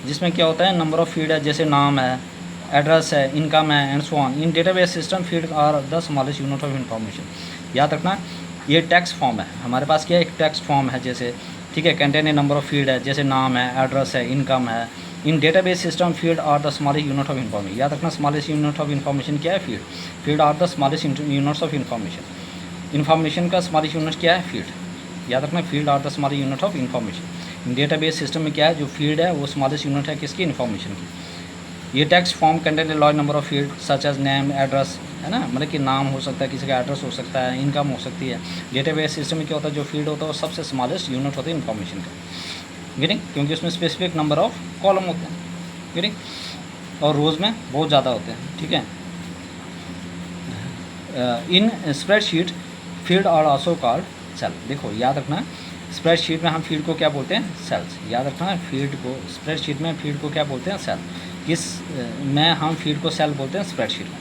जिसमें क्या होता है, नंबर ऑफ फील्ड है, जैसे नाम है, एड्रेस है, इनकम है, and so on. In database system field are the smallest unit of information, याद रखना। ये टैक्स फॉर्म है, हमारे पास क्या है, एक टैक्स फॉर्म है जैसे, ठीक है, contain a number of field है, जैसे नाम है, एड्रेस है, इनकम है। In database system field are the smallest unit of information, याद रखना, स्मॉलेस्ट यूनिट ऑफ इन्फॉर्मेशन क्या है, field. Field are the smallest units of information, information का स्मॉलेस्ट यूनिट क्या है, फील्ड, याद रखना। Field are the smallest unit of information. In database system में क्या है, जो फील्ड है वो स्मॉलेस्ट यूनिट है किसकी, इन्फॉर्मेशन की। ये text form contain a large number of field such as name, address, है ना, मतलब कि नाम हो सकता है, किसी का एड्रेस हो सकता है, इनकम हो सकती है। डेटाबेस सिस्टम में क्या होता है, जो फील्ड होता है वो सबसे स्मॉलेस्ट यूनिट होता है इन्फॉर्मेशन का, गेटिंग, क्योंकि उसमें स्पेसिफिक नंबर ऑफ कॉलम होते हैं, गेटिंग, और रोज़ में बहुत ज़्यादा होते हैं, ठीक है। In spreadsheet field are also called cell, देखो याद रखना, स्प्रेडशीट में हम फील्ड को क्या बोलते हैं, सेल्स, याद रखना। फील्ड को स्प्रेडशीट में फील्ड को क्या बोलते हैं, सेल। किस में हम फील्ड को सेल बोलते हैं, स्प्रेडशीट में।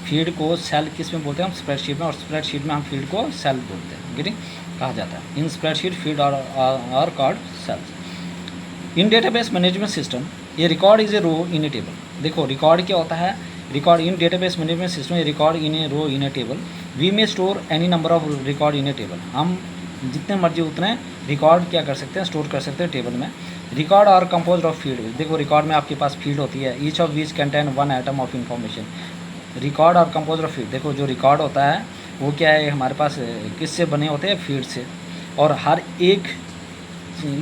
फील्ड को सेल किस में बोलते हैं हम, स्प्रेडशीट में, और स्प्रेडशीट में हम फील्ड को सेल बोलते हैं, गेटिंग, कहा जाता है। In spreadsheet field are called cells. In database management system ये record is a row in a table, देखो रिकॉर्ड क्या होता है, record in database management system a record in a row in a table. We may store any number of record in a table, हम जितने मर्जी उतने record क्या कर सकते हैं, स्टोर कर सकते हैं टेबल में। Record are compose of field, देखो रिकॉर्ड में आपके पास फील्ड होती है, each of which contain one item of information. Record are compose of field, देखो जो रिकॉर्ड होता है वो क्या है, हमारे पास किससे बने होते हैं, फील्ड से, और हर एक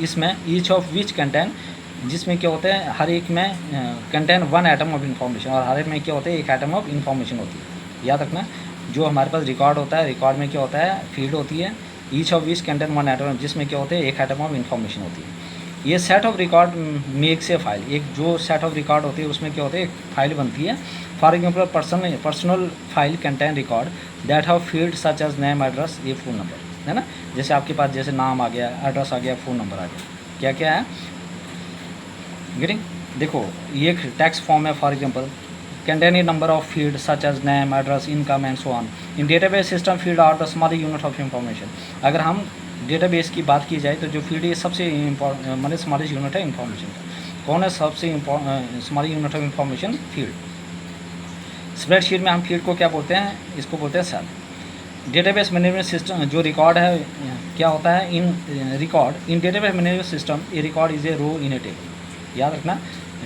इसमें ईच ऑफ विच कंटेन, जिसमें क्या होता है, हर एक में contain one item of information, और हर एक में क्या होता है, एक आइटम ऑफ इन्फॉर्मेशन होती है, याद रखना। जो हमारे पास रिकॉर्ड होता है, रिकॉर्ड में क्या होता है, फील्ड होती है, each of which contain one item, जिसमें क्या होते हैं, एक आइटम ऑफ इन्फॉर्मेशन होती है। ये set of record makes a file, एक जो सेट ऑफ रिकॉर्ड होती है उसमें क्या होता है, एक फाइल बनती है। For example personal file contain record that have field such as name, address, ये फ़ोन नंबर, है ना। जैसे आपके पास जैसे नाम आ गया, एड्रेस आ गया, फ़ोन नंबर आ गया, क्या क्या है, गेटिंग। देखो ये एक टेक्स्ट फॉर्म है, for example contain a number of field such as name, address, income and so on. In database system field are the small unit of information. अगर हम डेटाबेस की बात की जाए तो जो फील्ड ये सबसे मतलब स्मॉलेस्ट यूनिट है इंफॉर्मेशन का। कौन है सबसे small unit of information? Field. Spreadsheet में हम फील्ड को क्या बोलते हैं? इसको बोलते हैं सेल। डेटाबेस मैनेजमेंट सिस्टम जो रिकॉर्ड है क्या होता है? In record in database management system a record is a row in a table. याद रखना,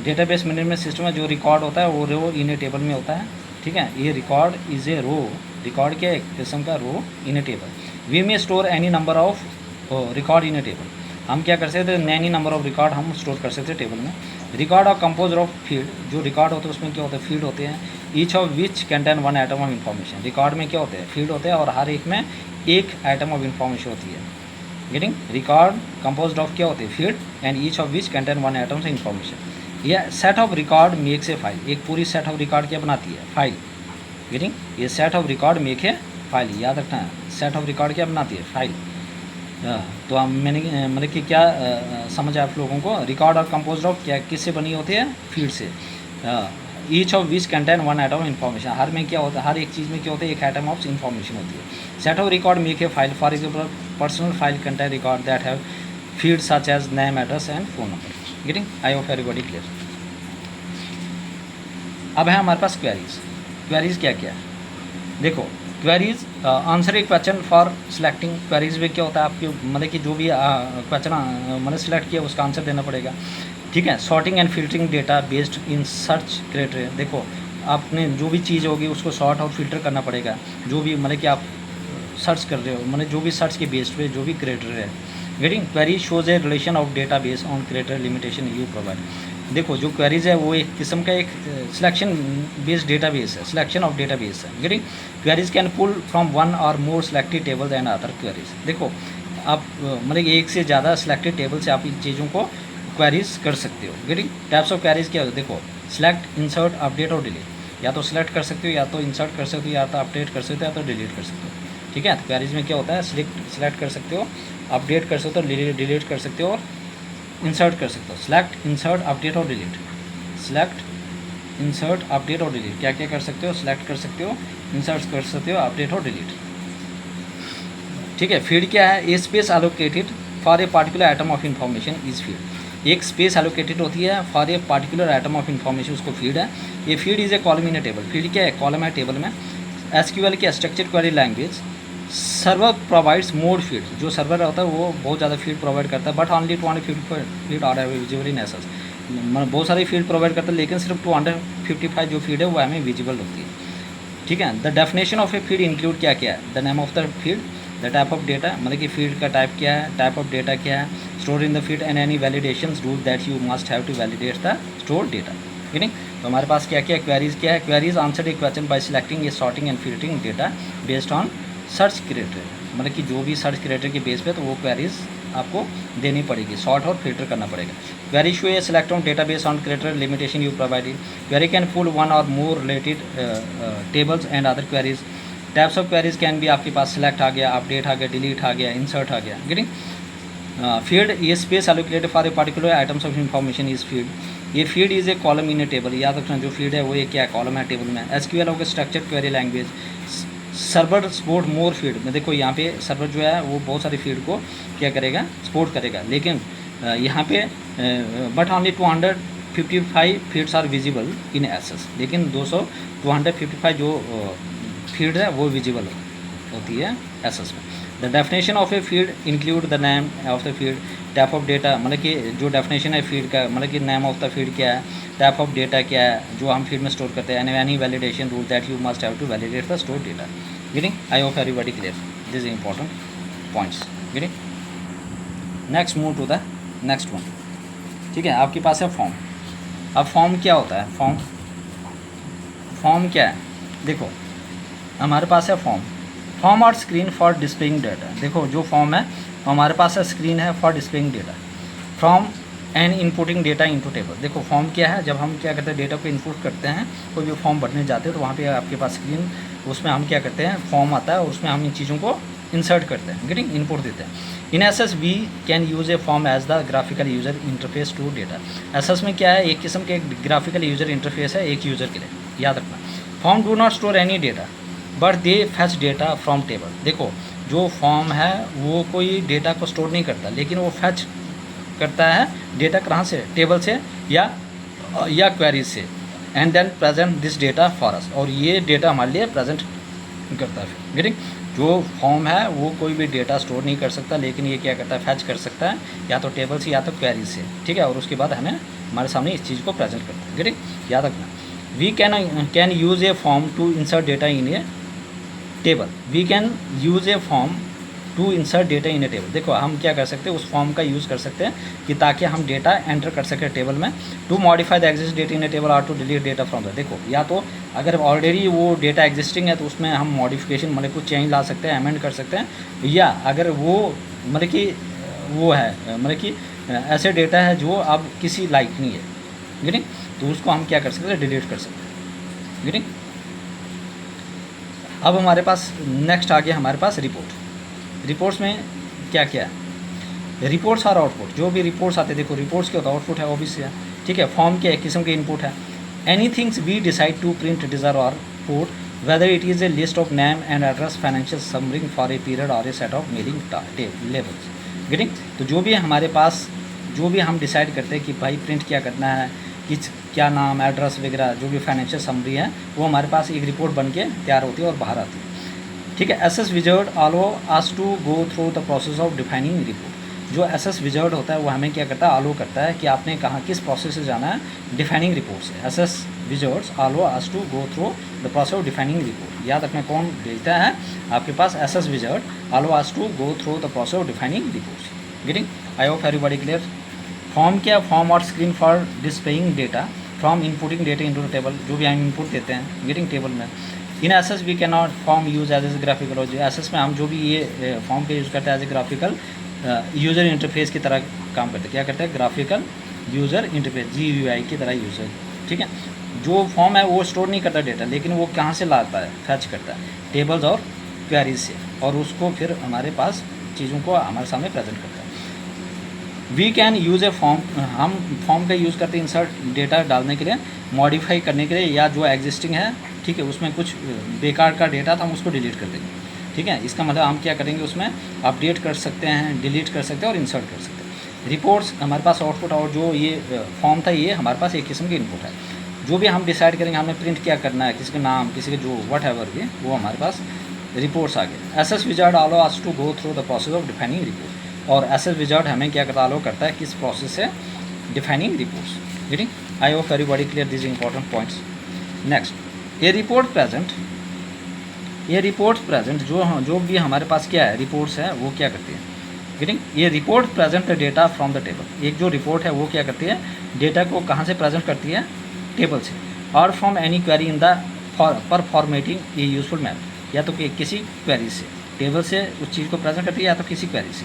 डेटाबेस मैनेजमेंट सिस्टम में जो रिकॉर्ड होता है वो रो इन ए टेबल में होता है। ठीक है, ये record is a row, record क्या है? एक किस्म का row in a table. We may store any number of record in a table. हम क्या कर सकते हैं? एनी नंबर ऑफ रिकॉर्ड हम स्टोर कर सकते हैं टेबल में। Record of compose of field, जो रिकॉर्ड होते हैं उसमें क्या होता है? फील्ड होते हैं। Each of which contain one item of information. Record में क्या होते हैं? फील्ड होते हैं और हर एक में एक आइटम ऑफ इन्फॉर्मेशन होती है। गेटिंग? रिकॉर्ड कंपोज ऑफ क्या होते हैं? Field and each of which contain one item of information. यह set of record makes a file. एक पूरी सेट ऑफ रिकॉर्ड क्या बनाती है? फाइल। गेटिंग? ये सेट ऑफ रिकॉर्ड मेक है फाइल। याद रखना है, सेट ऑफ रिकॉर्ड क्या बनाती है? फाइल। तो हम मैंने मतलब कि क्या समझ आप लोगों को? रिकॉर्ड और कंपोज ऑफ क्या किससे बनी होती है? फील्ड से। Each of which contain one item of information. हर में क्या होता है? हर एक चीज़ में क्या होता है? एक आइटम ऑफ इन्फॉर्मेशन होती है। Set of record make a file. For example personal file contain record that have field such as name, address and phone number. Getting? I hope everybody clear. अब है हमारे पास क्वेरीज। क्वेरीज क्या क्या है? देखो queries answer A question for selecting. Queries में क्या होता है? आपके मतलब कि जो भी क्वेश्चन मैंने सिलेक्ट किया उसका आंसर देना पड़ेगा। ठीक है। Sorting and filtering data based in search criteria. देखो आपने जो भी चीज़ होगी उसको सॉर्ट और फिल्टर करना पड़ेगा। जो भी मतलब कि आप सर्च कर रहे हो, मतलब जो भी सर्च के बेस्ड पे जो भी क्राइटेरिया है। Getting? Query shows a relation of data base on criteria limitation you provide. देखो जो क्वेरीज है वो एक किस्म का एक सिलेक्शन बेस्ड डेटाबेस है, सिलेक्शन ऑफ डेटाबेस है। Getting? Queries can pull from one or more selected tables and other queries. देखो आप मतलब एक से ज़्यादा सिलेक्टेड टेबल से आप इन चीज़ों को क्वेरीज कर सकते हो। गेटिंग? टाइप्स ऑफ क्वेरीज क्या होता है? देखो सिलेक्ट, इंसर्ट, अपडेट और डिलीट। या तो सिलेक्ट कर सकते हो, या तो इंसर्ट कर सकते हो, या तो अपडेट कर सकते हो, या तो डिलीट कर सकते हो। ठीक है। तो क्वेरीज में क्या होता है? सिलेक्ट कर सकते हो, अपडेट कर सकते हो, डिलीट कर सकते हो और इंसर्ट कर सकते हो। सिलेक्ट, इंसर्ट, अपडेट और डिलीट। सिलेक्ट, इंसर्ट, अपडेट और डिलीट क्या क्या कर सकते हो? सिलेक्ट कर सकते हो, इंसर्ट कर सकते हो, अपडेट और डिलीट। ठीक है। फील्ड क्या है? A space allocated for a particular item of information is field. एक स्पेस एलोकेटेड होती है for a particular item of information, उसको फील्ड है। ये field is a column in a table. फील्ड क्या है? कॉलम है टेबल में। एसक्यूएल की structured query language. Server provides more field. जो सर्वर होता है वो बहुत ज़्यादा फील्ड प्रोवाइड करता है, but only 255 field are visible in SS. मतलब बहुत सारी फील्ड प्रोवाइड करता है लेकिन सिर्फ 255 जो फील्ड है वो हमें विजिबल होती है। ठीक है। The definition of a field include क्या क्या है? The name of the field, the type of data, मतलब कि फील्ड का टाइप क्या है, टाइप ऑफ डेटा क्या है, store in the field and any validation rule that you must have to validate the store data. ठीक है। तो हमारे पास क्या क्या क्वेरीज क्या है? Queries answer A question by selecting A sorting and filtering data based on search criteria. मतलब कि जो भी सर्च क्राइटेरिया के बेस पे तो वो क्वेरीज आपको देनी पड़ेगी, सॉर्ट और फिल्टर करना पड़ेगा। Query show a select on data base on criteria limitation you provided. Query can pull one or more related tables and other queries. Types of queries can भी आपके पास सिलेक्ट आ गया, update आ गया, delete आ गया, insert आ गया। Getting? Field ये space allocated for a particular items of information is field. ये field is a column in a table. याद रखना जो फील्ड है वो एक क्या कॉलम है टेबल में। एसक्यूएल हो गया structured query language. Server support more field में। देखो यहाँ पे सर्वर जो है वो बहुत सारी फील्ड को क्या करेगा? सपोर्ट करेगा। लेकिन यहाँ पे but only 255 fields are visible in access. लेकिन 255 जो फील्ड है वो विजिबल होती है एसएस में। The definition of a field include the name of the field, type of data, मतलब कि जो डेफिनेशन है फील्ड का, मतलब कि नेम ऑफ द फील्ड क्या है, टाइप ऑफ डेटा क्या है जो हम फील्ड में स्टोर करते हैं, any validation rule that you must have to validate the store data. Getting? I hope everybody clear this important points. Getting? Next move to the next one. ठीक है। आपके पास है फॉर्म। अब फॉर्म क्या होता है? फॉर्म क्या है? देखो हमारे पास है form or screen for displaying data. देखो जो फॉर्म है हमारे पास है स्क्रीन है for displaying data from and inputting data into table. देखो फॉर्म क्या है? जब हम क्या करते हैं डेटा को इनपुट करते हैं, कोई भी फॉर्म भरने जाते हैं तो वहाँ पे आपके पास स्क्रीन, उसमें हम क्या करते हैं? फॉर्म आता है और उसमें हम इन चीज़ों को इंसर्ट करते हैं, गेटिंग इनपुट देते हैं। In SS we can use a form as the graphical user interface to data. SS में क्या है, एक किस्म के ग्राफिकल यूज़र इंटरफेस है एक यूज़र के लिए, याद रखना। Form do not store any data but they fetch data from table. देखो जो फॉर्म है वो कोई डेटा को स्टोर नहीं करता, लेकिन वो फैच करता है डेटा कहाँ से, टेबल से या क्वेरीज से, and then present this data for us, और ये डेटा हमारे लिए प्रेजेंट करता है। गेटिंग, जो फॉर्म है वो कोई भी डेटा स्टोर नहीं कर सकता, लेकिन ये क्या करता है, फैच कर सकता है या तो टेबल से या तो क्वेरीज से, ठीक है, और उसके बाद हमें हमारे सामने इस चीज़ को प्रेजेंट करता है। गेटिंग, याद रखना। We can use a form to insert data in a table. We can use a form to insert data in a table. देखो हम क्या कर सकते हैं, उस फॉर्म का यूज़ कर सकते हैं कि ताकि हम डेटा एंटर कर सकें टेबल में। To modify the exist data in a table or to delete data from the. देखो या तो अगर ऑलरेडी वो डेटा एग्जिस्टिंग है तो उसमें हम मॉडिफिकेशन मतलब कुछ चेंज ला सकते हैं, अमेंड कर सकते हैं, या अगर वो मतलब कि वो है मतलब कि ऐसे डेटा है जो अब किसी लाइक नहीं है, गेटिंग, तो उसको हम क्या कर सकते हैं, डिलीट कर सकते हैं, गेटिंग। अब हमारे पास नेक्स्ट आ गया हमारे पास रिपोर्ट। रिपोर्ट्स में क्या क्या है, रिपोर्ट्स और आउटपुट। जो भी रिपोर्ट्स आते हैं, देखो रिपोर्ट्स के होता है, आउटपुट है ऑब्वियस है, ठीक है। फॉर्म के एक किस्म के इनपुट है। Any things we decide to print desire or put whether it is a list of name and address financial summary for a period or a set of mailing labels, getting. तो जो भी हमारे पास जो भी हम decide करते हैं कि भाई प्रिंट क्या करना है, किस क्या नाम एड्रेस वगैरह जो भी फाइनेंशियल समरी है, वो हमारे पास एक रिपोर्ट बन के तैयार होती है और बाहर आती है, ठीक है। Access wizard allow us to go through the process of defining report. जो एसएस विजर्ड होता है वो हमें क्या करता है, अलो करता है कि आपने कहाँ किस प्रोसेस से जाना है, डिफाइनिंग रिपोर्ट से। SS wizards allow us to go through the process of defining report. याद रखना कौन भेजता है आपके पास, SS wizard allow us to go through the process of defining report, getting. I hope everybody clear. Form क्या, form or screen for displaying data from inputting data into the table. जो भी हम इनपुट देते हैं getting table में। In SS we can not form use as a graphical. और access में हम जो भी ये फॉर्म के यूज़ करते हैं as a graphical user interface की तरह काम करते हैं। क्या करते हैं, ग्राफिकल यूज़र इंटरफेस, GUI की तरह यूज़र, ठीक है। जो फॉर्म है वो स्टोर नहीं करता डेटा, लेकिन वो कहाँ से लाता है, फैच करता है टेबल्स और क्वेरीज से, और उसको फिर हमारे पास चीज़ों को हमारे सामने प्रेजेंट करता है। We can use a form, हम फॉर्म का यूज़ करते हैं इंसर्ट डेटा डालने के लिए, मॉडिफाई करने के लिए, या जो एग्जिस्टिंग है, ठीक है, उसमें कुछ बेकार का डेटा था हम उसको डिलीट कर देंगे, ठीक है। इसका मतलब हम क्या करेंगे, उसमें अपडेट कर सकते हैं, डिलीट कर सकते हैं और इंसर्ट कर सकते हैं। रिपोर्ट्स हमारे पास आउटपुट, और जो ये फॉर्म था ये हमारे पास एक किस्म की इनपुट है। जो भी हम डिसाइड करेंगे हमने प्रिंट क्या करना है, किसी का नाम, किसी के जो वट एवर भी, वो हमारे पास रिपोर्ट्स आ गए। Access wizard allow us to go through the process of defining report. और एसएस विजार्ड हमें क्या करता, अलो करता है किस प्रोसेस से, defining reports, getting. I hope everybody clear this important points. Next, ये रिपोर्ट प्रेजेंट जो भी हमारे पास क्या है, रिपोर्ट्स है, वो क्या करती है, गेटिंग। ये report present the data from the table. एक जो रिपोर्ट है वो क्या करती है, डेटा को कहाँ से प्रेजेंट करती है, टेबल से, और from any query in the पर फॉर्मेटिंग ए यूजफुल मैथड। या तो किसी क्वेरी से, टेबल से उस चीज़ को प्रेजेंट करती है, या तो किसी क्वेरी से।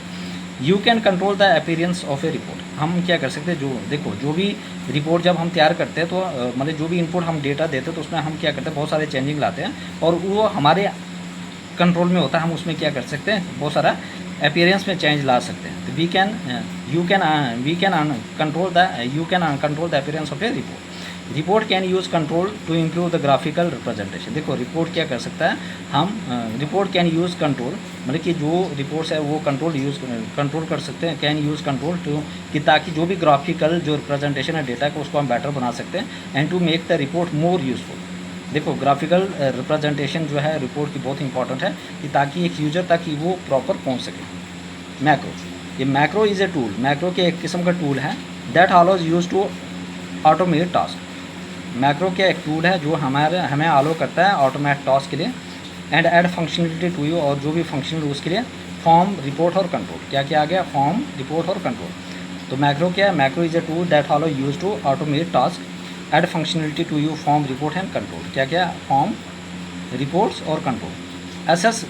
You can control the appearance of a report. हम क्या कर सकते हैं, जो देखो जो भी रिपोर्ट जब हम तैयार करते हैं तो मतलब जो भी इनपुट हम डेटा देते हैं तो उसमें हम क्या करते हैं, बहुत सारे चेंजिंग लाते हैं, और वो हमारे कंट्रोल में होता है। हम उसमें क्या कर सकते हैं, बहुत सारा अपीयरेंस में चेंज ला सकते हैं। तो we can control the appearance of a report. Report can use control to improve the graphical representation. देखो रिपोर्ट क्या कर सकता है, हम रिपोर्ट कैन यूज़ कंट्रोल, मतलब कि जो रिपोर्ट्स है वो कंट्रोल कर सकते हैं, कैन यूज़ कंट्रोल टू, कि ताकि जो भी ग्राफिकल जो रिप्रेजेंटेशन है डेटा का उसको हम बेटर बना सकते हैं, and to make the report more useful. देखो ग्राफिकल रिप्रेजेंटेशन जो है रिपोर्ट की बहुत इंपॉर्टेंट है, कि ताकि एक यूज़र तक ही वो प्रॉपर पहुँच सके। मैक्रो, ये macro is a tool, macro के एक किस्म का टूल है, that allows use to automate task. Macro क्या एक टूल है जो हमें अलो करता है ऑटोमेट टास्क के लिए, and add functionality to you, और जो भी फंक्शनल उसके लिए, फॉर्म, रिपोर्ट और कंट्रोल। क्या क्या आ गया, फॉर्म, रिपोर्ट और कंट्रोल। तो मैक्रो क्या है, macro is a tool that allow use to automate task, add functionality to you, form, report and control. क्या क्या, फॉर्म, रिपोर्ट्स और control. Access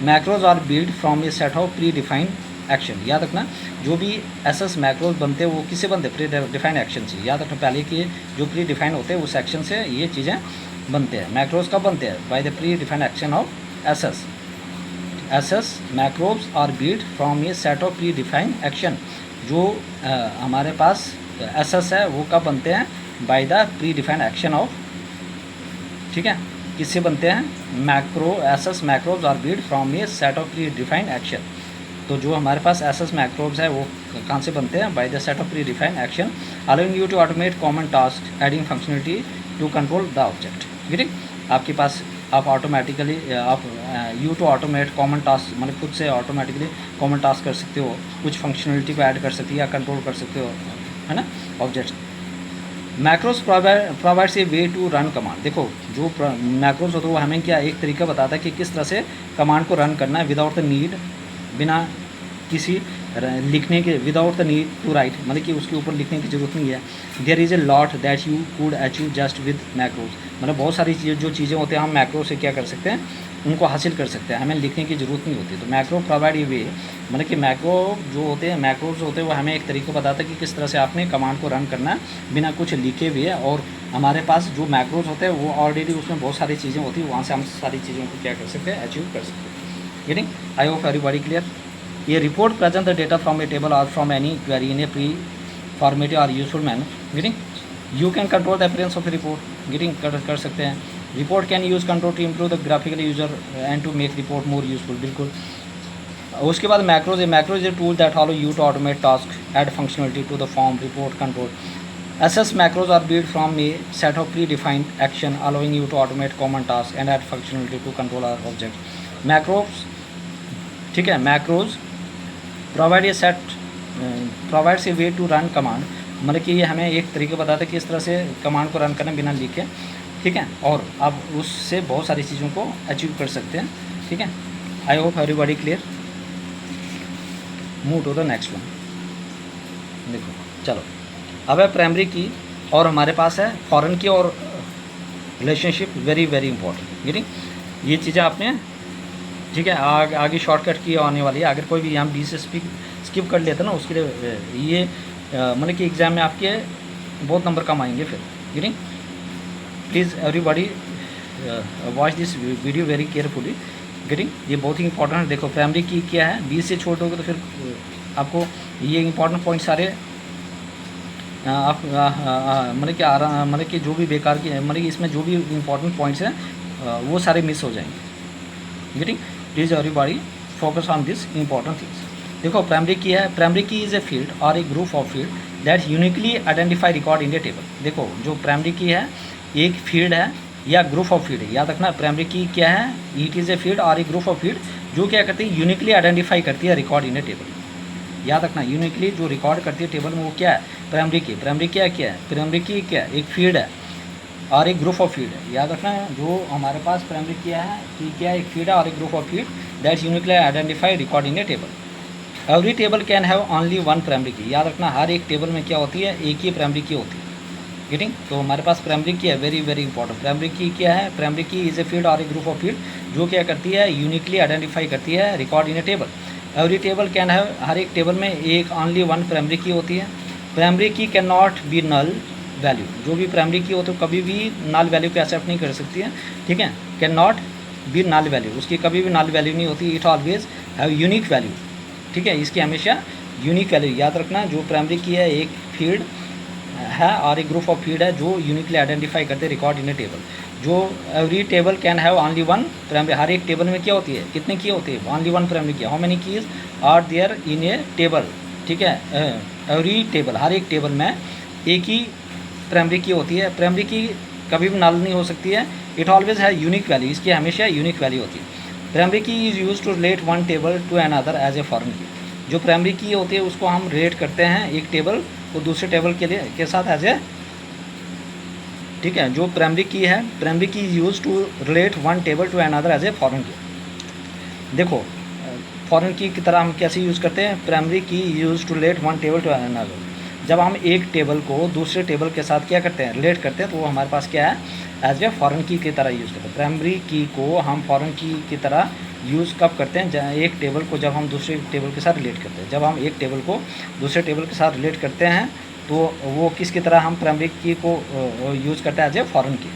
macros are build from a set of predefined action. याद रखना जो भी SS macros बनते हैं वो किससे बनते हैं, प्री डिफाइंड एक्शन से। याद रखना पहले कि जो प्री डिफाइंड होते हैं उस एक्शन से ये चीज़ें बनते हैं। मैक्रोज कब बनते हैं, by the predefined action of access, access macros are built from a set of predefined action. जो हमारे पास एसेस है वो कब बनते हैं? By the predefined action of, ठीक है, किससे बनते हैं? Macro access macros are built from a set of predefined action. तो जो हमारे पास एसेस मैक्रोब्स है वो कहाँ से बनते हैं? By the set of predefined action allowing you to automate common task adding functionality to control the object. ठीक, आपके पास आप ऑटोमेटिकली आप you to automate common task, मतलब खुद से ऑटोमेटिकली कॉमन टास्क कर सकते हो, कुछ फंक्शनलिटी को ऐड कर सकते हो या कंट्रोल कर सकते हो, है ना, object. Macros provides a way to run command. देखो जो मैक्रोस होता है वो हमें क्या एक तरीका बताता है कि किस तरह से कमांड को रन करना है विदाउट द नीड, बिना किसी लिखने के, without the need to write, मतलब कि उसके ऊपर लिखने की ज़रूरत नहीं है। There is a lot that you could achieve just with macros. मतलब बहुत सारी जो चीज़ें होती हैं हम मैक्रो से क्या कर सकते हैं, उनको हासिल कर सकते हैं, हमें लिखने की ज़रूरत नहीं होती। तो मैक्रो प्रोवाइड ए वे, मतलब कि मैक्रो जो होते हैं, मैक्रोज होते हैं वो हमें एक तरीका बताता है कि किस तरह से आपने कमांड को रन करना है बिना कुछ लिखे हुए। और हमारे पास जो मैक्रोज होते हैं वो ऑलरेडी उसमें बहुत सारी चीज़ें होती हैं, वहाँ से हम सारी चीज़ों को क्या कर सकते हैं, अचीव कर सकते हैं। Getting? I hope everybody clear. ये report present the data from a table or from any query in a pre formative और useful manner. Getting? You can control the appearance of report. Getting? कर सकते हैं। Report can use control to improve the graphical user and to make report more useful. बिल्कुल। उसके बाद macros is a tool that allow you to automate task add functionality to the form report control. Access macros are build from a set of predefined action allowing you to automate common task and add functionality to control our object. Macros, ठीक है, macros provide a set provides a way to run command, मतलब कि ये हमें एक तरीके बताता है कि इस तरह से कमांड को रन करना बिना लिखे, ठीक है, और आप उससे बहुत सारी चीज़ों को अचीव कर सकते हैं। ठीक है, I hope everybody clear. Move to the next one. देखो चलो, अब है प्राइमरी की और हमारे पास है फॉरेन की और relationship, very very important. Getting? ये चीज़ें आपने, ठीक है, आगे शॉर्टकट की आने वाली है। अगर कोई भी यहाँ बीच से स्किप कर लेता ना, उसके लिए ये मतलब कि एग्ज़ाम में आपके बहुत नंबर कम आएंगे फिर। Getting? Please everybody watch this video very carefully. Getting? ये बहुत ही इंपॉर्टेंट है। देखो प्राइमरी की क्या है, बीच से छोड़ दोगे तो फिर आपको ये इंपॉर्टेंट पॉइंट सारे आप मतलब कि जो भी बेकार की, मतलब कि इसमें जो भी इंपॉर्टेंट पॉइंट्स हैं वो सारे मिस हो जाएंगे। Getting? Please everybody focus on this important things. देखो प्राइमरी की है, primary key is a field or a group of field that uniquely identify record in a table. देखो जो प्राइमरी की है एक फील्ड है या ग्रुप ऑफ फील्ड है, याद रखना प्राइमरी की क्या है, it is a field or a group of field जो क्या करती है, यूनिकली आइडेंटिफाई करती है रिकॉर्ड इन ए टेबल। याद रखना यूनिकली जो रिकॉर्ड करती है टेबल में वो क्या है, प्राइमरी की। प्राइमरी क्या है, प्राइमरी की क्या है, एक फील्ड है और एक ग्रुप ऑफ फील्ड है। याद रखना जो हमारे पास प्राइमरी किया है कि क्या एक फील्ड है और एक group of field that uniquely identify record in a table. Every table can have only one primary की। याद रखना हर एक टेबल में क्या होती है, एक ही प्राइमरी की होती है। गेटिंग? तो हमारे पास प्राइमरी की है, वेरी वेरी इंपॉर्टेंट। प्राइमरी की क्या है, primary key is a field or a group of field जो क्या करती है, यूनिकली आइडेंटिफाई करती है record in a table. Every table can have, हर एक टेबल में एक ओनली वन प्राइमरी की होती है। Primary key can not be null value, जो भी प्राइमरी की हो तो कभी भी नल वैल्यू को एक्सेप्ट नहीं कर सकती है। ठीक है, can not be null value, उसकी कभी भी नल वैल्यू नहीं होती। It always have unique value. ठीक है, इसकी हमेशा यूनिक वैल्यू। याद रखना जो प्राइमरी की है एक फील्ड है और एक ग्रुप ऑफ फील्ड है जो यूनिकली आइडेंटिफाई करते हैं रिकॉर्ड इन ए टेबल। जो every table can have only one primary, हर एक टेबल में क्या होती है, कितने की होती है, only one primary key. How many keys are there in a table. ठीक है, एवरी टेबल, हर एक टेबल में एक ही प्राइमरी की होती है। प्राइमरी की कभी भी नल नहीं हो सकती है। इट ऑलवेज है यूनिक वैल्यू, इसकी हमेशा यूनिक वैल्यू होती है। Primary key is use to relate one table to another as a foreign key. जो प्राइमरी की होती है उसको हम रिलेट करते हैं एक टेबल को दूसरे टेबल के साथ एज ए, ठीक है, जो प्राइमरी की है, primary key use to relate one table to another as a foreign key. देखो फॉरेन की तरह हम कैसे यूज़ करते हैं, primary key use to relate one table to another. जब हम एक टेबल को दूसरे टेबल के साथ क्या करते हैं, रिलेट करते हैं, तो वो हमारे पास क्या है, एज ए फॉरेन की तरह यूज़ करते हैं। प्राइमरी की को हम फॉरेन की तरह यूज़ कब करते हैं, एक टेबल को जब हम दूसरे टेबल के साथ रिलेट करते हैं। जब हम एक टेबल को दूसरे टेबल के साथ रिलेट करते हैं तो वो किसकी तरह हम प्राइमरी की को यूज़ करते हैं, as a foreign key.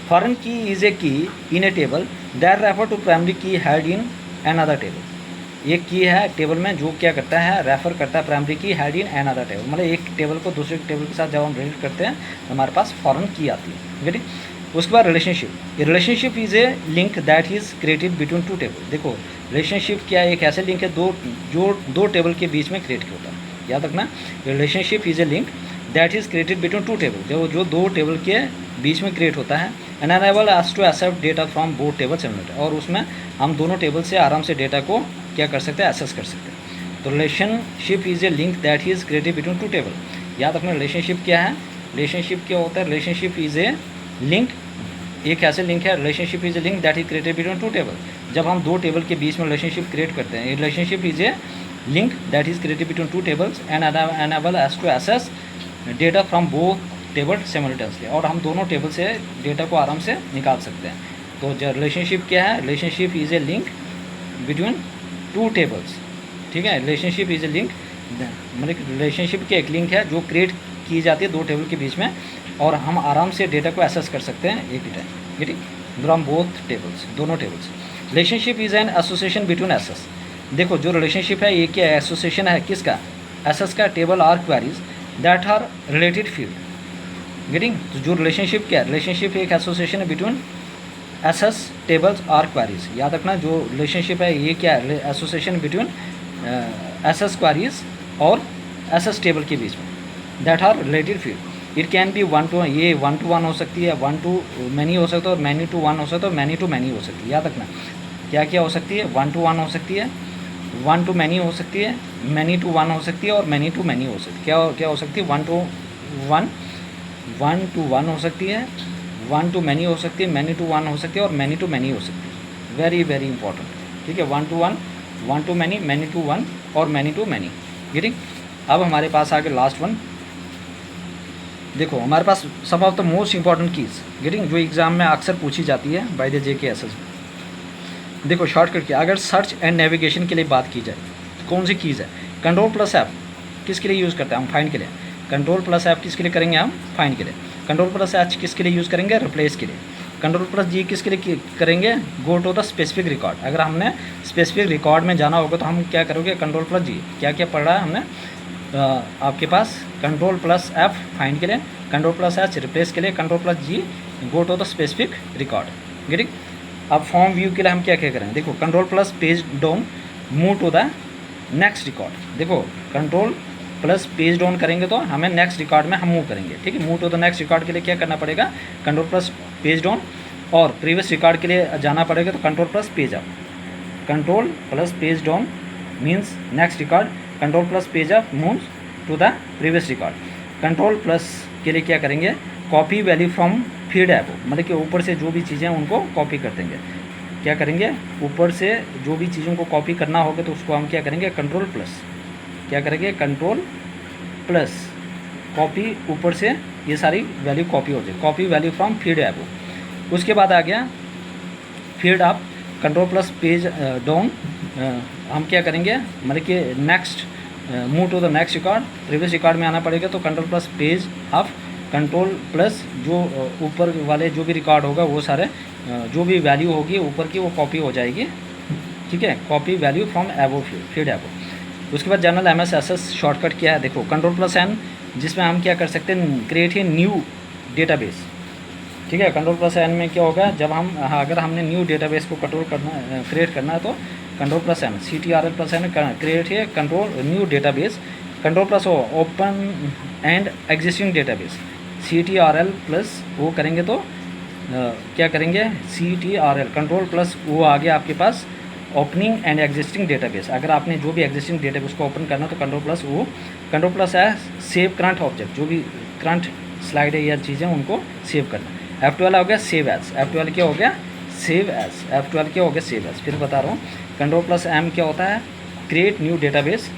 Foreign key is a key in a table that refer to primary key had in another table. एक की है टेबल में जो क्या करता है, रेफर करता है प्राइमरी की हेड इन अनदर टेबल, मतलब एक टेबल को दूसरे टेबल के साथ जब हम रिलेट करते हैं तो हमारे पास फॉरेन की आती है। ठीक है, उसके बाद relationship is a link that is created between two table. देखो रिलेशनशिप क्या है, एक ऐसे लिंक है दो टेबल के बीच में क्रिएट होता है। याद रखना, relationship is a link that is created between two table, जो दो टेबल के बीच में क्रिएट होता है। And enable us to except data from both table similar, और उसमें हम दोनों टेबल से आराम से डेटा को क्या कर सकते हैं, एक्सेस कर सकते हैं। तो relationship is a link that is created between two table. याद रखना रिलेशनशिप क्या है, रिलेशनशिप क्या होता है, रिलेशनशिप इज़ ए लिंक, एक ऐसे लिंक है, relationship is a link that is created between two table. जब हम दो टेबल के बीच में रिलेशनशिप क्रिएट करते हैं, relationship is a link that is created between two tables and enable us to access data from both table simultaneously, और हम दोनों टेबल से डेटा को आराम से निकाल सकते हैं। तो जो रिलेशनशिप क्या है, relationship is a link between two tables. ठीक है, रिलेशनशिप इज़ ए लिंक, मतलब रिलेशनशिप की एक लिंक है जो क्रिएट की जाती है दो टेबल के बीच में, और हम आराम से डेटा को एक्सेस कर सकते हैं एक ही टाइम। ठीक, फ्रॉम बोथ टेबल्स, दोनों tables. Relationship is an association between access. देखो जो रिलेशनशिप है ये क्या है, एसोसिएशन है किसका, एसेस का, table or queries that are related field. Getting, तो जो रिलेशनशिप क्या है, रिलेशनशिप एक एसोसिएशन है between access tables or queries. याद रखना जो रिलेशनशिप है ये क्या है, एसोसिएशन बिटवीन एसेस क्वेरीज और एसेस टेबल के बीच में, that are related field. It can be one to, ये वन टू वन हो सकती है, वन टू मैनी हो सकता है, और मैनी टू वन हो सकता है, और मैनी टू मैनी हो सकती है। याद रखना क्या क्या हो सकती है, वन टू वन हो सकती है, वन टू मैनी हो सकती है, मैनी टू वन हो सकती है, और मैनी टू मैनी हो सकती है। क्या हो सकती है, वन टू वन हो सकती है, वन टू मैनी हो सकती है, मैनी टू वन हो सकती है, और मैनी टू मैनी हो सकती है। Very very important. ठीक है, one to one, one to many, many to one, और मैनी टू मैनी। गेटिंग, अब हमारे पास आगे लास्ट वन। देखो हमारे पास some of the most important keys getting, जो एग्जाम में अक्सर पूछी जाती है बाय द JKSS। देखो शॉर्टकट की, अगर सर्च एंड नेविगेशन के लिए बात की जाए तो कौन सी कीज़ है, कंट्रोल प्लस F किसके लिए यूज़ करते हैं हम, फाइंड के लिए। कंट्रोल प्लस F किसके लिए करेंगे हम, फाइंड के लिए। कंट्रोल प्लस H किसके लिए यूज़ करेंगे, रिप्लेस के लिए। कंट्रोल प्लस G किसके लिए करेंगे, go to the specific record. अगर हमने स्पेसिफिक रिकॉर्ड में जाना होगा तो हम क्या करोगे, कंट्रोल प्लस G। क्या क्या पढ़ रहा है हमने, आपके पास कंट्रोल प्लस F फाइंड के लिए, कंट्रोल प्लस H रिप्लेस के लिए, control plus G go to the specific record. Getting, अब फॉर्म व्यू के लिए हम क्या क्या करेंगे, देखो control plus page down move to the next record. देखो कंट्रोल प्लस पेज डाउन करेंगे तो हमें नेक्स्ट रिकॉर्ड में हम मूव करेंगे। ठीक है, move to the next record के लिए क्या करना पड़ेगा, कंट्रोल प्लस पेज डाउन, और प्रीवियस रिकॉर्ड के लिए जाना पड़ेगा तो control plus page up. Control plus page down means next record, control plus page up moves to the previous record. Control plus के लिए क्या करेंगे, copy value from feed app, मतलब कि ऊपर से जो भी चीज़ें हैं उनको कॉपी कर देंगे। क्या करेंगे, ऊपर से जो भी चीज़ों को कॉपी करना होगा तो उसको हम क्या करेंगे, कंट्रोल प्लस, क्या करेंगे, कंट्रोल प्लस कॉपी, ऊपर से ये सारी वैल्यू कॉपी हो जाए, copy value from feed app. उसके बाद आ गया feed up, control plus page down, हम क्या करेंगे, मतलब कि next move to the next record, previous record में आना पड़ेगा तो control plus page up, control plus जो ऊपर वाले जो भी रिकॉर्ड होगा वो सारे जो भी वैल्यू होगी ऊपर की वो कॉपी हो जाएगी। ठीक है, कॉपी वैल्यू फ्रॉम एबो फीड एबो। उसके बाद जनरल MSSS शॉर्टकट क्या है, देखो कंट्रोल प्लस N, जिसमें हम क्या कर सकते हैं, क्रिएट ए न्यू डेटाबेस। ठीक है, कंट्रोल प्लस N में क्या होगा, जब हम अगर हमने न्यू डेटाबेस को क्रिएट करना है तो control plus N, CTRL plus N create है control new database. Control plus O open and existing database, CTRL plus O करेंगे तो क्या करेंगे, CTRL कंट्रोल प्लस O आ गया आपके पास ओपनिंग एंड एग्जिस्टिंग डेटाबेस। अगर आपने जो भी एग्जिस्टिंग डेटाबेस को ओपन करना तो control plus O। Control plus S save current object, जो भी करंट स्लाइड है या चीज़ें उनको सेव करना। F12 हो गया सेव एज, F12 क्या हो गया, सेव एज, F12 क्या हो गया, सेव एज। फिर बता रहा हूँ, कंट्रोल प्लस M क्या होता है, create new database.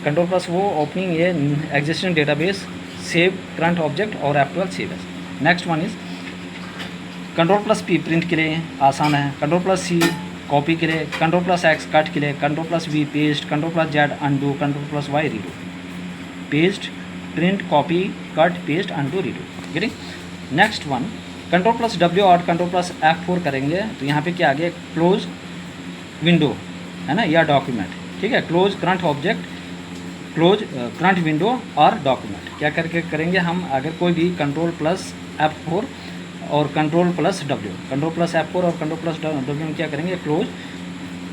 Control plus वो ओपनिंग ये existing database, save current object, और F12 save as. Next one is control plus P print के लिए आसान है, कंट्रोल प्लस C कॉपी के लिए, कंट्रोल प्लस X कट के लिए, control plus V paste, control plus Z undo, control plus Y redo. Paste, print, copy, cut, paste, undo, redo. Getting, next one control plus W और control plus F4 करेंगे तो यहाँ पे क्या आ गया, क्लोज विंडो, है ना, या डॉक्यूमेंट, ठीक है। Close current object, close current window और डॉक्यूमेंट क्या करके करेंगे हम, अगर कोई भी कंट्रोल प्लस F4 और control plus W, control plus F4 और कंट्रोल प्लस W में क्या करेंगे, close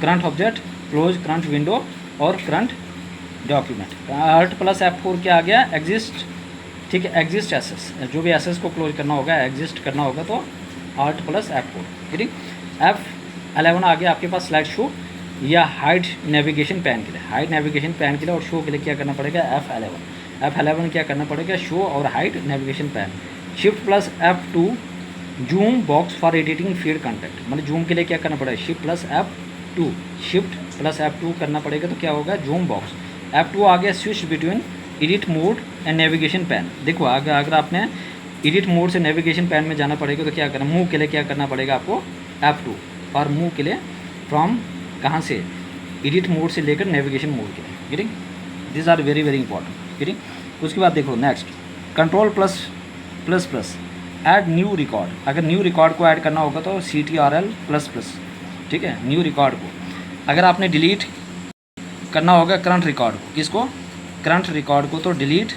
current object, close current window और current document. Alt plus F4 क्या आ गया, एग्जिस्ट, ठीक है, एग्जिस्ट एसेस, जो भी एसेस को क्लोज करना होगा, एग्जिस्ट करना होगा तो Alt प्लस F4, ठीक। F11 आ गया आपके पास स्लाइड शो या हाइड नेविगेशन पैन के लिए, हाइड नेविगेशन पैन के लिए और शो के लिए क्या करना पड़ेगा, F11 क्या करना पड़ेगा, शो और hide navigation pan. Shift plus F2 zoom box for editing feed content, मतलब जूम के लिए क्या करना पड़ेगा, शिफ्ट प्लस F2 करना पड़ेगा तो क्या होगा, जूम बॉक्स। F2 आ गया switch between edit mode and navigation pan. देखो अगर आपने एडिट मोड से नेविगेशन पैन में जाना पड़ेगा तो क्या करना, मूव के लिए क्या करना पड़ेगा आपको, F2, और मूव के लिए फ्रॉम कहाँ से, एडिट मोड से लेकर नेविगेशन मोड के लिए, getting, this are very very important, getting. उसके बाद देखो next, control plus add new record, अगर न्यू रिकॉर्ड को ऐड करना होगा तो CTRL++, ठीक है, न्यू रिकॉर्ड को। अगर आपने डिलीट करना होगा करंट रिकॉर्ड को, किसको, करंट रिकॉर्ड को, तो डिलीट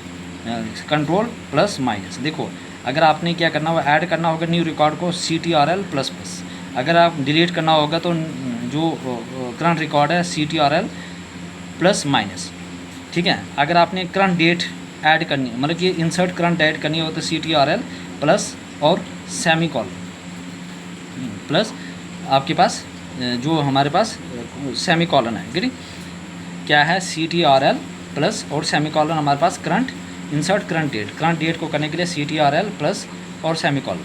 कंट्रोल प्लस माइनस। देखो अगर आपने क्या करना होगा, ऐड करना होगा न्यू रिकॉर्ड को CTRL++, अगर आप डिलीट करना होगा तो जो करंट रिकॉर्ड है CTRL+-, ठीक है। अगर आपने करंट डेट ऐड करनी, मतलब कि इंसर्ट करंट ऐड करनी हो तो CTRL+ और सेमीकोलन प्लस आपके पास जो हमारे पास सेमीकोलन है, ठीक, क्या है, CTRL+ और सेमीकोलन हमारे पास करंट, इंसर्ट करंट डेट को करने के लिए CTRL+ और सेमीकोलन,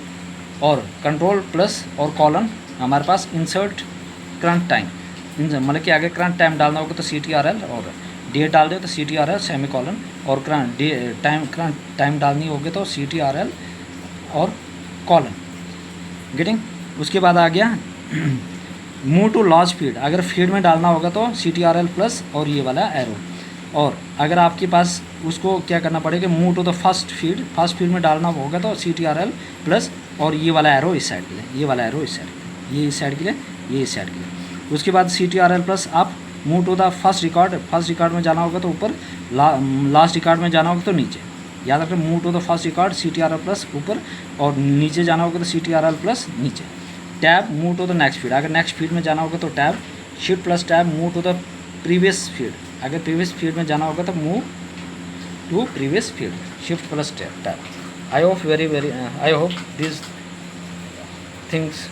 और कंट्रोल प्लस और कॉलन हमारे पास इंसर्ट करंट टाइम, मतलब कि अगर करंट टाइम डालना होगा तो CTRL और डेट डाल दो तो CTRL सेमीकोलन, और करंट टाइम डालनी होगी तो CTRL और कॉलन, गेटिंग। उसके बाद आ गया मूव टू लार्ज फीड, अगर फीड में डालना होगा तो CTRL+ और ये वाला एरो, और अगर आपके पास उसको क्या करना पड़ेगा, move to the first feed में डालना होगा तो CTRL+ और ये वाला एरो इस साइड के लिए, ये वाला एरो इस साइड के लिए, ये इस साइड के लिए, ये इस साइड के लिए। उसके बाद CTRL+ आप move to the first record में जाना होगा तो ऊपर, लास्ट रिकॉर्ड में जाना होगा तो नीचे, याद रखें, move to the first record CTRL+ ऊपर, और नीचे जाना होगा तो CTRL+ नीचे। Tab move to the next feed, अगर नेक्स्ट फीड में जाना होगा तो tab, shift plus tab move to the previous feed, अगर प्रीवियस फीड में जाना होगा तो move to previous feed, shift plus tab. I hope this things,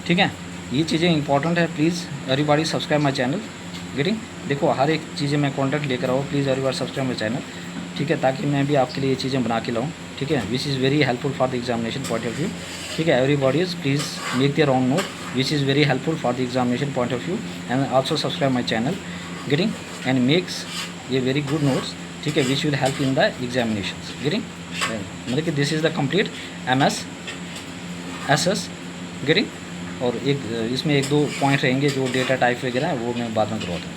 ठीक है, ये चीज़ें इंपॉर्टेंट है। Please everybody subscribe my channel, getting. देखो हर एक चीज़ें मैं कॉन्टेंट लेकर आओ, please everybody subscribe my channel, ठीक है, ताकि मैं भी आपके लिए ये चीज़ें बना के लाऊँ, ठीक है, which is very helpful for the examination point of view, ठीक है। Everybody's please make their own note which is very helpful for the examination point of view, and also subscribe my channel, getting, and makes ये very good notes, ठीक है, which will help in the examination, getting. मतलब कि this is the complete MS SS, getting. और एक इसमें 1-2 point रहेंगे जो डेटा टाइप वगैरह है वो मैं बाद में करवाता हूँ।